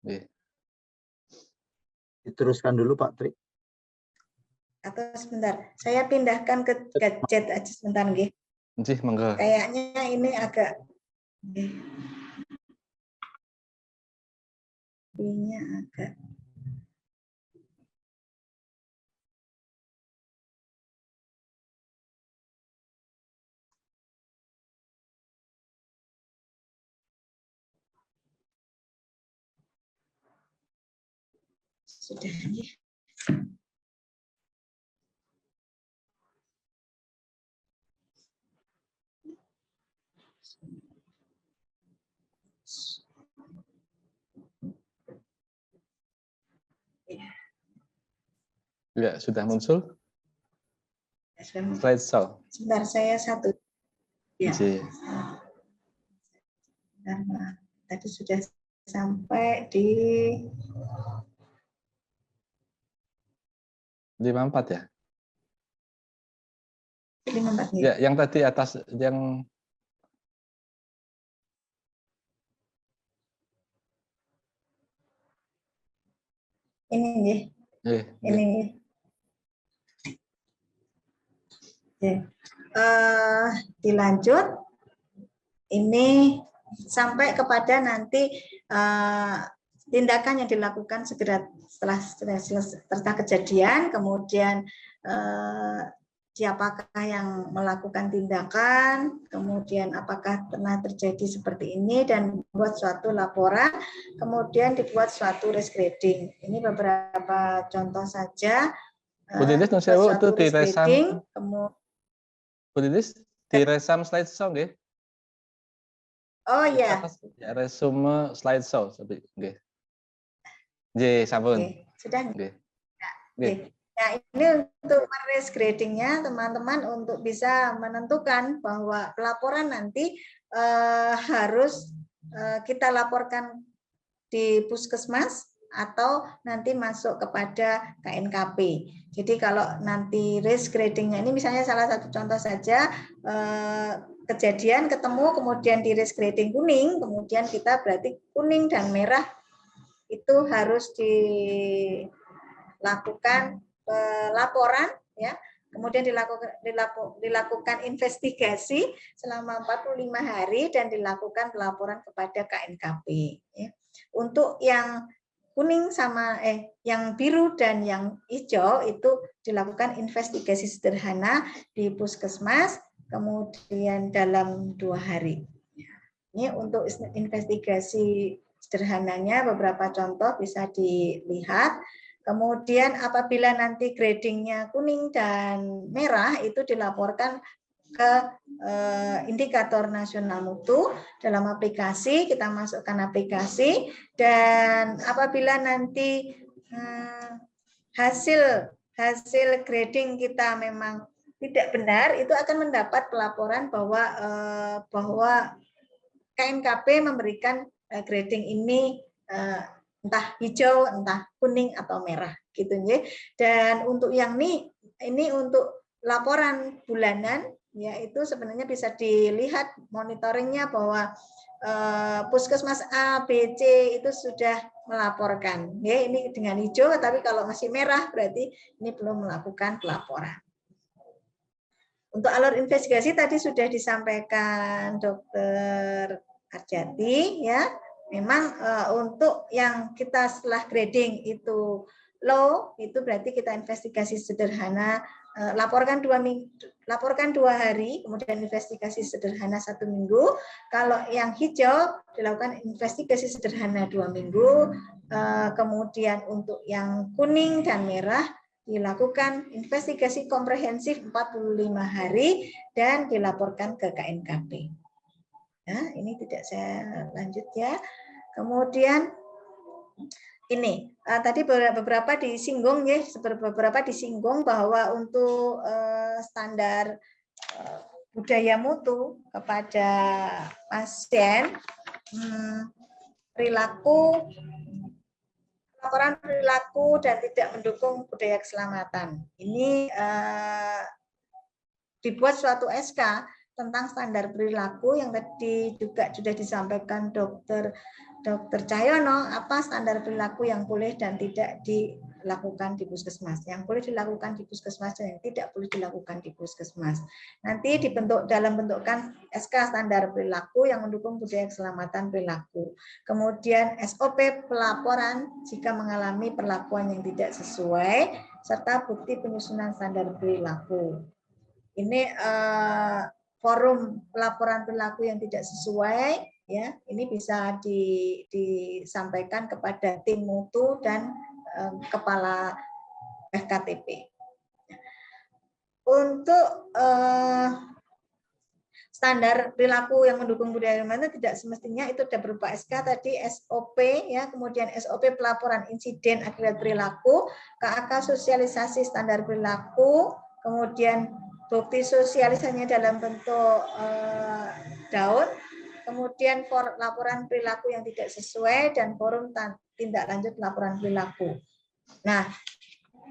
Oke. Diteruskan dulu Pak Tri. atau sebentar, saya pindahkan ke gadget aja sebentar nggih. Nggih, monggo. Kayaknya ini agak ini agak sudah nggih. Ya, sudah muncul. Slideshow. Sebentar, saya satu. Ya. Sebentar, tadi sudah sampai di 54 ya? 54 ya. Yang tadi atas yang ini nggih. Ini nggih. Dilanjut. Ini sampai kepada nanti tindakan yang dilakukan segera setelah kejadian, kemudian siapakah yang melakukan tindakan, kemudian apakah pernah terjadi seperti ini, dan buat suatu laporan, kemudian dibuat suatu resgrading. Ini beberapa contoh saja. Bu Lilis, itu diresam. Bu Lilis, diresam slideshow nggih? Oh iya. Ya, resume slideshow seperti nggih. Nggih, sampun. Sudah nggih. Nggih. Nah, ini untuk meres gradingnya teman-teman untuk bisa menentukan bahwa pelaporan nanti harus kita laporkan di puskesmas atau nanti masuk kepada KNKP. Jadi kalau nanti risk gradingnya ini misalnya salah satu contoh saja kejadian ketemu kemudian di risk grading kuning, kemudian kita berarti kuning dan merah itu harus dilakukan laporan, ya, kemudian dilakukan investigasi selama 45 hari dan dilakukan pelaporan kepada KNKP. Ya. Untuk yang kuning sama yang biru dan yang hijau itu dilakukan investigasi sederhana di puskesmas, kemudian dalam 2 hari. Ini untuk investigasi sederhananya beberapa contoh bisa dilihat. Kemudian apabila nanti gradingnya kuning dan merah itu dilaporkan ke indikator nasional mutu dalam aplikasi. Kita masukkan aplikasi, dan apabila nanti hasil grading kita memang tidak benar, itu akan mendapat pelaporan bahwa KNKP memberikan grading ini entah hijau, entah kuning atau merah, gitu ya. Dan untuk yang ini untuk laporan bulanan, ya itu sebenarnya bisa dilihat monitoringnya bahwa puskesmas A, B, C itu sudah melaporkan. Ya, ini dengan hijau, tapi kalau masih merah berarti ini belum melakukan pelaporan. Untuk alur investigasi tadi sudah disampaikan Dr. Arjati, ya. Memang untuk yang kita setelah grading itu low, itu berarti kita investigasi sederhana, laporkan 2 hari, kemudian investigasi sederhana 1 minggu. Kalau yang hijau dilakukan investigasi sederhana 2 minggu, kemudian untuk yang kuning dan merah dilakukan investigasi komprehensif 45 hari dan dilaporkan ke KNKP. Nah, ini tidak saya lanjut ya. Kemudian ini tadi beberapa disinggung ya, beberapa disinggung bahwa untuk standar budaya mutu kepada pasien, perilaku, laporan perilaku dan tidak mendukung budaya keselamatan. Ini dibuat suatu SK tentang standar perilaku yang tadi juga sudah disampaikan Dr. Cahyono, apa standar perilaku yang boleh dan tidak dilakukan di puskesmas, yang boleh dilakukan di puskesmas dan yang tidak boleh dilakukan di puskesmas. Nanti dibentuk dalam bentukan SK standar perilaku yang mendukung budaya keselamatan perilaku. Kemudian SOP pelaporan jika mengalami perlakuan yang tidak sesuai, serta bukti penyusunan standar perilaku. Ini forum pelaporan perilaku yang tidak sesuai, ya, ini bisa disampaikan kepada tim mutu dan kepala FKTP. Untuk standar perilaku yang mendukung budaya keselamatan tidak semestinya itu sudah berupa SK tadi, SOP, ya, kemudian SOP pelaporan insiden akibat perilaku, KAK sosialisasi standar perilaku, kemudian bukti sosialisasinya dalam bentuk daun, kemudian laporan perilaku yang tidak sesuai, dan forum tindak lanjut laporan perilaku. Nah,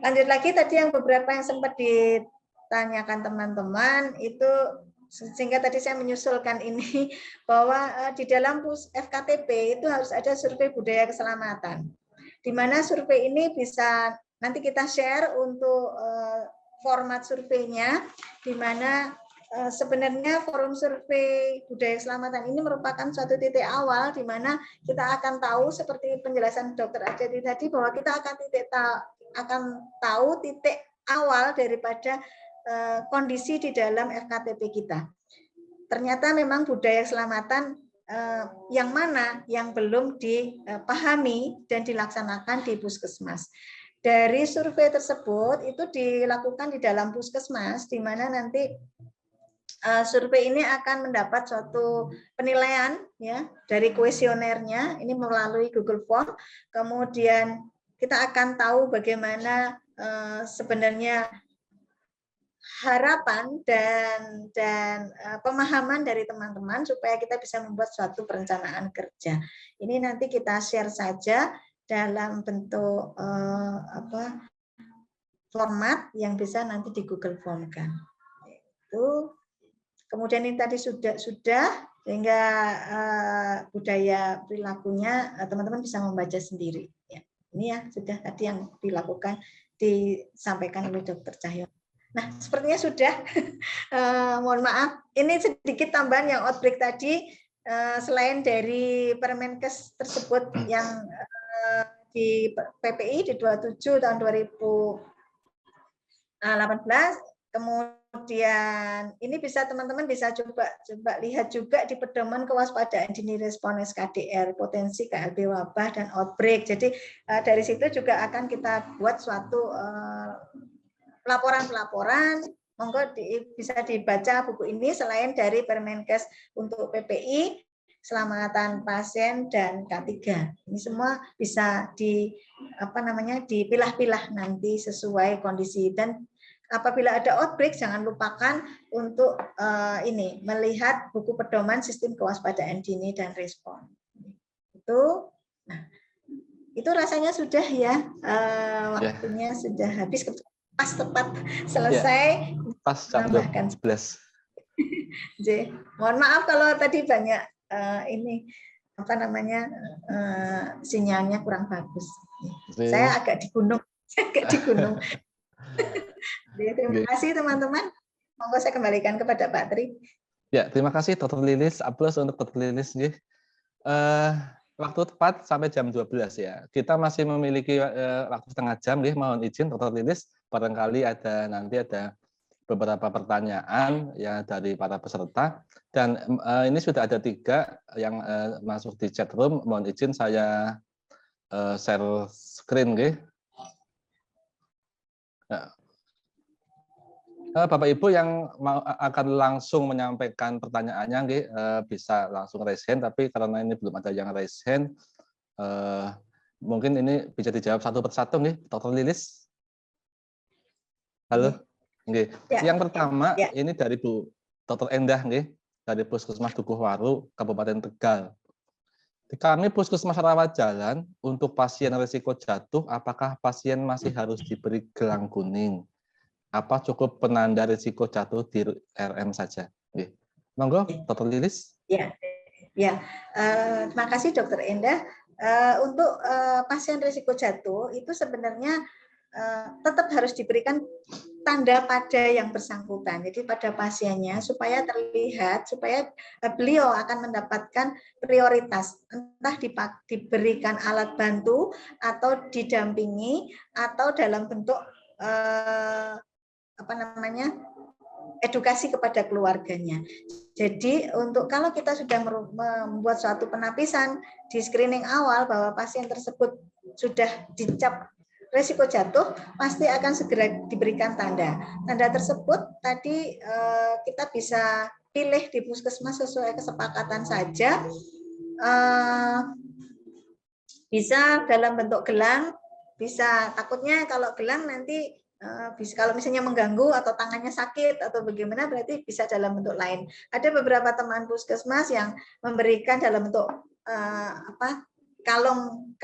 lanjut lagi tadi yang beberapa yang sempat ditanyakan teman-teman itu, sehingga tadi saya menyusulkan ini bahwa di dalam FKTP itu harus ada survei budaya keselamatan, di mana survei ini bisa nanti kita share untuk format surveinya, di mana sebenarnya forum survei budaya keselamatan ini merupakan suatu titik awal di mana kita akan tahu, seperti penjelasan Dr. Arjati tadi, bahwa kita akan tahu titik awal daripada kondisi di dalam FKTP kita. Ternyata memang budaya keselamatan yang mana yang belum dipahami dan dilaksanakan di puskesmas. Dari survei tersebut itu dilakukan di dalam puskesmas, di mana nanti survei ini akan mendapat suatu penilaian, ya, dari kuesionernya ini melalui Google Form. Kemudian kita akan tahu bagaimana sebenarnya harapan dan pemahaman dari teman-teman supaya kita bisa membuat suatu perencanaan kerja. Ini nanti kita share saja dalam bentuk format yang bisa nanti di Google Form kan. Itu. Kemudian ini tadi sudah sehingga budaya perilakunya teman-teman bisa membaca sendiri. Ya. Ini ya sudah tadi yang disampaikan oleh Dr. Cahyono. Nah, sepertinya sudah. Mohon maaf, ini sedikit tambahan yang outbreak tadi. Selain dari Permenkes tersebut yang di PPI di 27 tahun 2018, kemudian ini bisa teman-teman bisa coba lihat juga di pedoman kewaspadaan dini respon SKDR, potensi KLB wabah dan outbreak. Jadi dari situ juga akan kita buat suatu pelaporan-pelaporan monggo bisa dibaca buku ini selain dari Permenkes untuk PPI, keselamatan pasien dan K3. Ini semua bisa dipilah-pilah nanti sesuai kondisi, dan apabila ada outbreak jangan lupakan untuk melihat buku pedoman sistem kewaspadaan dini dan respon. Itu rasanya sudah ya, waktunya sudah habis, pas tepat selesai. Pas jam 12. Mohon maaf kalau tadi banyak sinyalnya kurang bagus. Saya agak di gunung. Terima kasih teman-teman. Monggo saya kembalikan kepada Pak Tri. Ya, terima kasih Dr. Lilis. Aplaus untuk Dr. Lilis. Waktu tepat sampai jam 12 ya. Kita masih memiliki waktu setengah jam. Mohon izin Dr. Lilis, barangkali nanti ada beberapa pertanyaan ya dari para peserta, dan ini sudah ada 3 yang masuk di chat room. Mohon izin saya share screen. Bapak Ibu yang akan langsung menyampaikan pertanyaannya bisa langsung raise hand, tapi karena ini belum ada yang raise hand, mungkin ini bisa dijawab satu persatu Dr. Lilis. Halo. Ya. Yang pertama ini dari Bu Dr. Endah dari Puskesmas Dukuhwaru, Kabupaten Tegal. Kami Puskesmas Rawat Jalan, untuk pasien risiko jatuh, apakah pasien masih harus diberi gelang kuning? Apa cukup penanda risiko jatuh di RM saja? Monggo, Dr. Lilis. Ya. Terima kasih Dr. Endah. Untuk pasien risiko jatuh itu sebenarnya tetap harus diberikan tanda pada yang bersangkutan. Jadi pada pasiennya supaya terlihat, supaya beliau akan mendapatkan prioritas, entah diberikan alat bantu atau didampingi atau dalam bentuk edukasi kepada keluarganya. Jadi kalau kita sudah membuat suatu penapisan di screening awal bahwa pasien tersebut sudah dicap risiko jatuh, pasti akan segera diberikan tanda. Tanda tersebut tadi kita bisa pilih di puskesmas sesuai kesepakatan saja. Bisa dalam bentuk gelang, bisa, takutnya kalau gelang nanti kalau misalnya mengganggu atau tangannya sakit atau bagaimana, berarti bisa dalam bentuk lain. Ada beberapa teman puskesmas yang memberikan dalam bentuk kalung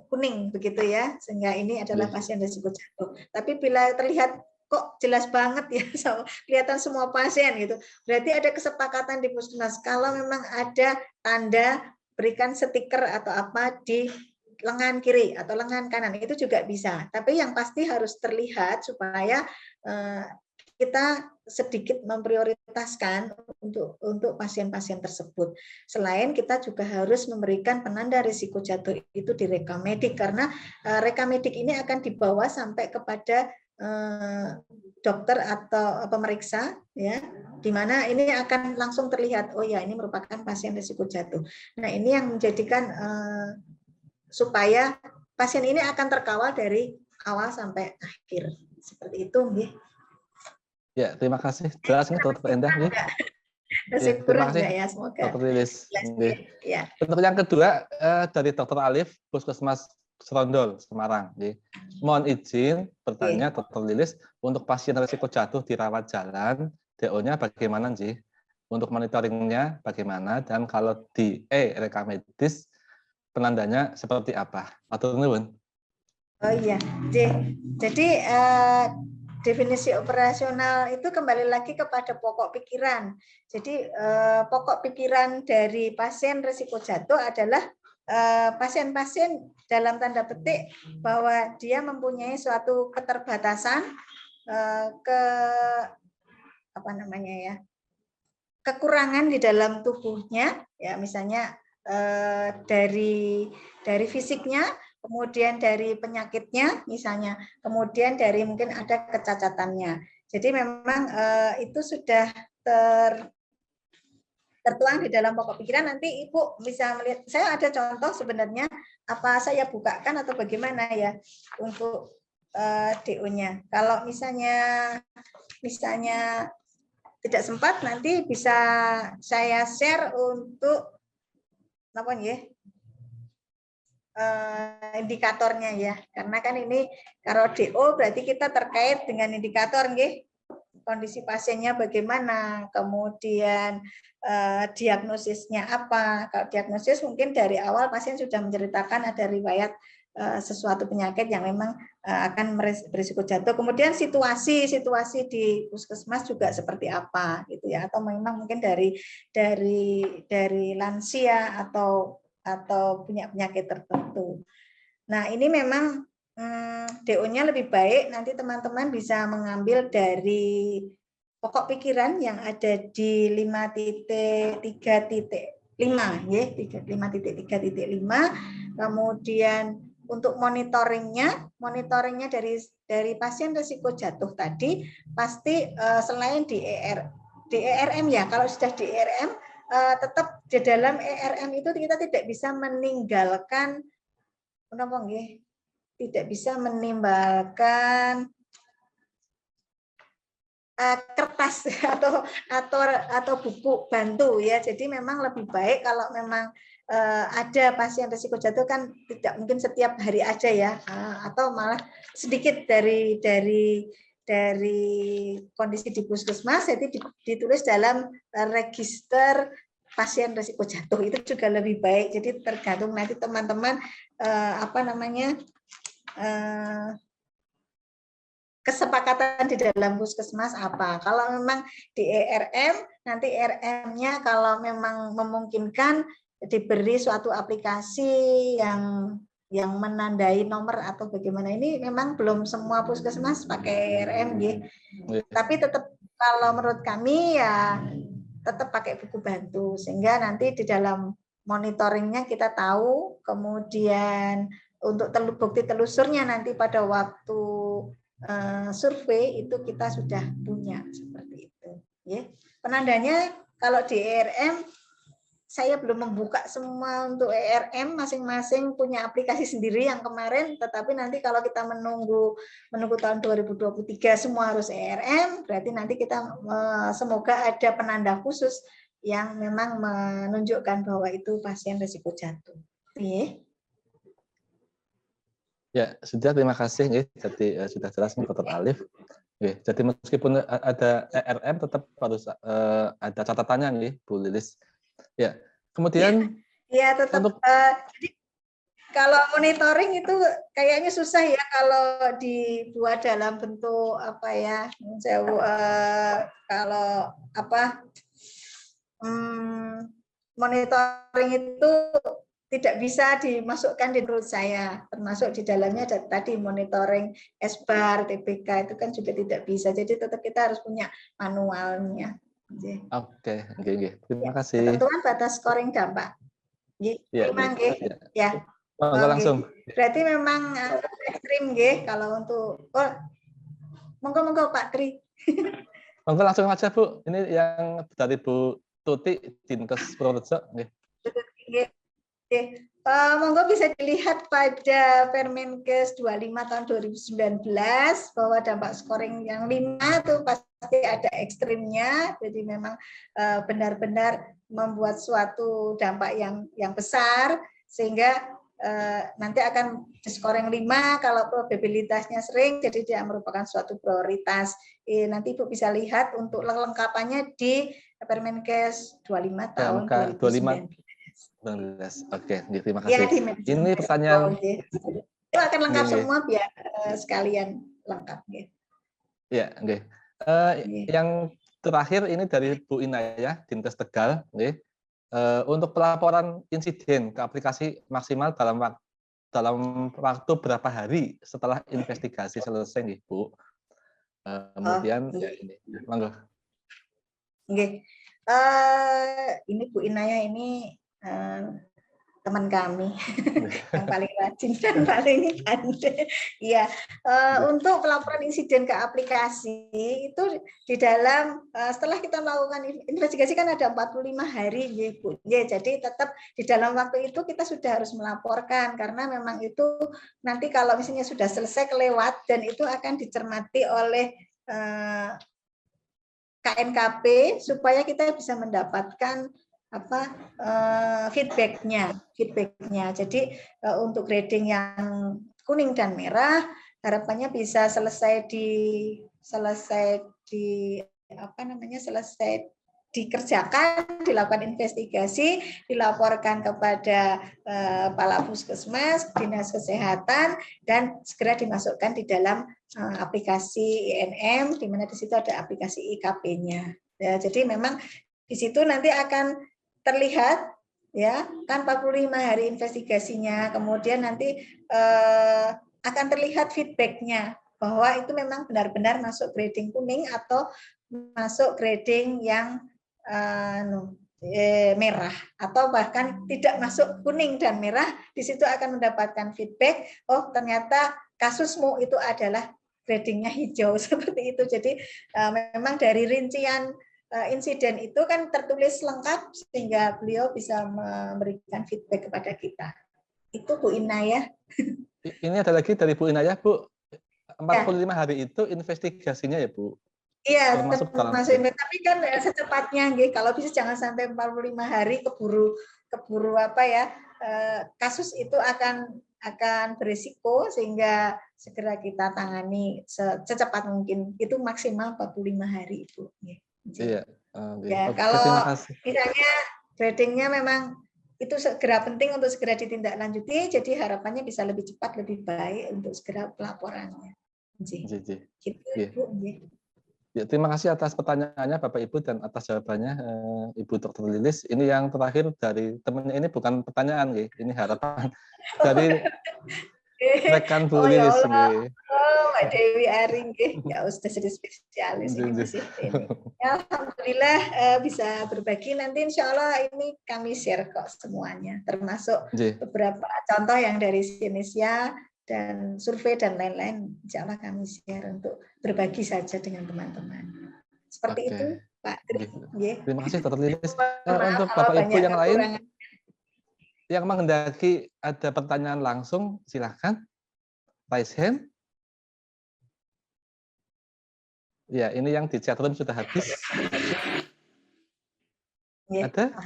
kuning begitu ya, sehingga ini adalah pasien risiko jatuh. Tapi bila terlihat kok jelas banget ya, kelihatan semua pasien gitu, berarti ada kesepakatan di puskesmas kalau memang ada tanda, berikan stiker atau apa di lengan kiri atau lengan kanan, itu juga bisa. Tapi yang pasti harus terlihat supaya kita sedikit memprioritaskan untuk pasien-pasien tersebut. Selain kita juga harus memberikan penanda risiko jatuh itu di rekam medik, karena rekam medik ini akan dibawa sampai kepada dokter atau pemeriksa ya, di mana ini akan langsung terlihat, oh ya ini merupakan pasien risiko jatuh. Nah, ini yang menjadikan supaya pasien ini akan terkawal dari awal sampai akhir. Seperti itu, nggih. Ya, terima kasih. Jelas Dr. Endah, nggih. Terima kasih ya, semoga. Dr. Lilis. Ya. Untuk yang kedua dari Dr. Alif, Puskesmas Serondol, Semarang. Mohon izin bertanya Dr. Lilis, untuk pasien risiko jatuh di rawat jalan, DO-nya bagaimana sih? Untuk monitoringnya bagaimana? Dan kalau di rekam medis, penandanya seperti apa? Atau nuwun? Oh iya, jadi definisi operasional itu kembali lagi kepada pokok pikiran. Jadi pokok pikiran dari pasien risiko jatuh adalah pasien-pasien dalam tanda petik bahwa dia mempunyai suatu keterbatasan kekurangan di dalam tubuhnya, ya misalnya dari fisiknya, kemudian dari penyakitnya misalnya, kemudian dari mungkin ada kecacatannya. Jadi memang itu sudah tertuang di dalam pokok pikiran. Nanti Ibu bisa melihat, saya ada contoh sebenarnya, apa saya bukakan atau bagaimana ya untuk DO-nya. Kalau misalnya misalnya tidak sempat, nanti bisa saya share untuk apa ya, indikatornya ya, karena kan ini kalau DO berarti kita terkait dengan indikator nggih, kondisi pasiennya bagaimana, kemudian diagnosisnya apa. Kalau diagnosis mungkin dari awal pasien sudah menceritakan ada riwayat sesuatu penyakit yang memang akan berisiko jatuh. Kemudian situasi di puskesmas juga seperti apa gitu ya, atau memang mungkin dari lansia atau punya penyakit tertentu. Nah, ini memang DO-nya lebih baik nanti teman-teman bisa mengambil dari pokok pikiran yang ada di 5.3.5 ya, 5.3.5. Kemudian untuk monitoringnya dari pasien risiko jatuh tadi pasti selain di ERM ya, kalau sudah di ERM tetap di dalam ERM itu kita tidak bisa meninggalkan tidak bisa menimbalkan kertas atau buku bantu ya. Jadi memang lebih baik kalau memang ada pasien risiko jatuh, kan tidak mungkin setiap hari aja ya, atau malah sedikit dari kondisi di puskesmas, jadi ditulis dalam register pasien risiko jatuh, itu juga lebih baik. Jadi tergantung nanti teman-teman kesepakatan di dalam puskesmas apa. Kalau memang di ERM, nanti ERM-nya kalau memang memungkinkan diberi suatu aplikasi yang menandai nomor atau bagaimana. Ini memang belum semua puskesmas pakai ERM ya. Tapi tetap kalau menurut kami ya tetap pakai buku bantu, sehingga nanti di dalam monitoringnya kita tahu, kemudian untuk bukti telusurnya nanti pada waktu survei itu kita sudah punya seperti itu ya. Penandanya kalau di ERM saya belum membuka semua untuk ERM, masing-masing punya aplikasi sendiri yang kemarin, tetapi nanti kalau kita menunggu tahun 2023 semua harus ERM, berarti nanti kita semoga ada penanda khusus yang memang menunjukkan bahwa itu pasien risiko jatuh. Oke. Ya, sudah, terima kasih. Jadi sudah jelas nih Dr. Alif. Jadi meskipun ada ERM tetap harus ada catatannya nih Bu Lilis. Ya, kemudian ya tetap untuk jadi kalau monitoring itu kayaknya susah ya kalau dibuat dalam bentuk apa ya, kalau monitoring itu tidak bisa dimasukkan di menurut saya, termasuk di dalamnya ada tadi monitoring SBAR, TBK itu kan juga tidak bisa, jadi tetap kita harus punya manualnya. Oke. Terima kasih. Ketentuan batas scoring dampak. Ya. Langsung. Berarti memang ekstrim nggih kalau untuk monggo Pak Tri. Monggo langsung aja Bu. Ini yang dari Bu Tuti Dinkes Purworejo nggih. Monggo bisa dilihat pada Permenkes 25 tahun 2019 bahwa dampak scoring yang 5 itu pasti ada ekstrimnya, jadi memang benar-benar membuat suatu dampak yang besar, sehingga nanti akan scoring 5 kalau probabilitasnya sering, jadi dia merupakan suatu prioritas. Nanti Ibu bisa lihat untuk lengkapannya di Permenkes 25 tahun 2019. Oke, terima kasih. Ya, ini pertanyaan itu akan lengkap semua biar sekalian lengkap. Ya, yang terakhir ini dari Bu Inayah Dinkes Tegal, untuk pelaporan insiden ke aplikasi maksimal dalam waktu berapa hari setelah investigasi selesai, Bu? Kemudian ini, monggo. Ini Bu Inayah ini teman kami yang paling rajin dan paling pandai. Ya, untuk pelaporan insiden ke aplikasi itu di dalam setelah kita melakukan investigasi kan ada 45 hari ya Bu. Ya, jadi tetap di dalam waktu itu kita sudah harus melaporkan, karena memang itu nanti kalau misalnya sudah selesai kelewat dan itu akan dicermati oleh KNKP supaya kita bisa mendapatkan feedbacknya. Jadi untuk grading yang kuning dan merah harapannya bisa selesai dikerjakan, dilakukan investigasi, dilaporkan kepada Kepala Puskesmas, Dinas Kesehatan, dan segera dimasukkan di dalam aplikasi INM, di mana di situ ada aplikasi IKP-nya. Ya, jadi memang di situ nanti akan terlihat ya kan 45 hari investigasinya, kemudian nanti akan terlihat feedback-nya bahwa itu memang benar-benar masuk grading kuning atau masuk grading yang merah, atau bahkan tidak masuk kuning dan merah. Di situ akan mendapatkan feedback, oh ternyata kasusmu itu adalah gradingnya hijau, seperti itu. Jadi memang dari rincian insiden itu kan tertulis lengkap sehingga beliau bisa memberikan feedback kepada kita. Itu Bu Inaya. Ini ada lagi dari Bu Inaya, Bu. 45 hari itu investigasinya ya, Bu? Iya, termasuk tapi kan secepatnya, kalau bisa jangan sampai 45 hari keburu kasus itu akan berisiko sehingga segera kita tangani secepat mungkin. Itu maksimal 45 hari itu. Iya. Ya, kalau misalnya gradingnya memang itu segera penting untuk segera ditindaklanjuti, jadi harapannya bisa lebih cepat, lebih baik untuk segera pelaporannya. Gitu, Bu. Ya, terima kasih atas pertanyaannya Bapak Ibu dan atas jawabannya Ibu Dr. Lilis. Ini yang terakhir dari temannya, ini bukan pertanyaan, ini harapan dari rekan Bu Lilis. Mbak Dewi Aring, ya sudah jadi spesialis ini masih ini. Ya, alhamdulillah bisa berbagi, nanti insya Allah ini kami share kok semuanya, termasuk beberapa contoh yang dari Sinesia dan survei dan lain-lain, insya Allah kami share untuk berbagi saja dengan teman-teman. Seperti itu, Pak Tri. Terima kasih, Dr. Lilis. Untuk Bapak Ibu yang lain yang menghendaki ada pertanyaan langsung, silakan raise hand. Ya, ini yang di chat room sudah habis. Ada?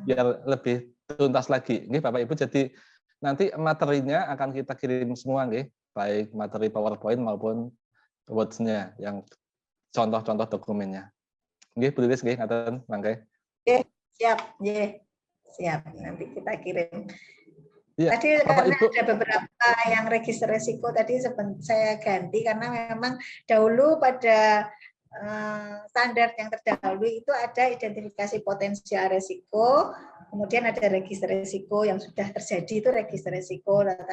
Biar lebih tuntas lagi. Ini Bapak Ibu, jadi nanti materinya akan kita kirim semua, baik materi PowerPoint maupun Words-nya, yang contoh-contoh dokumennya. Bu Lilis, ngaten mangke. Siap, siap. Nanti kita kirim. Ya, tadi karena Ibu, ada beberapa yang register resiko tadi saya ganti karena memang dahulu pada standar yang terdahulu itu ada identifikasi potensial resiko, kemudian ada register resiko yang sudah terjadi itu register resiko.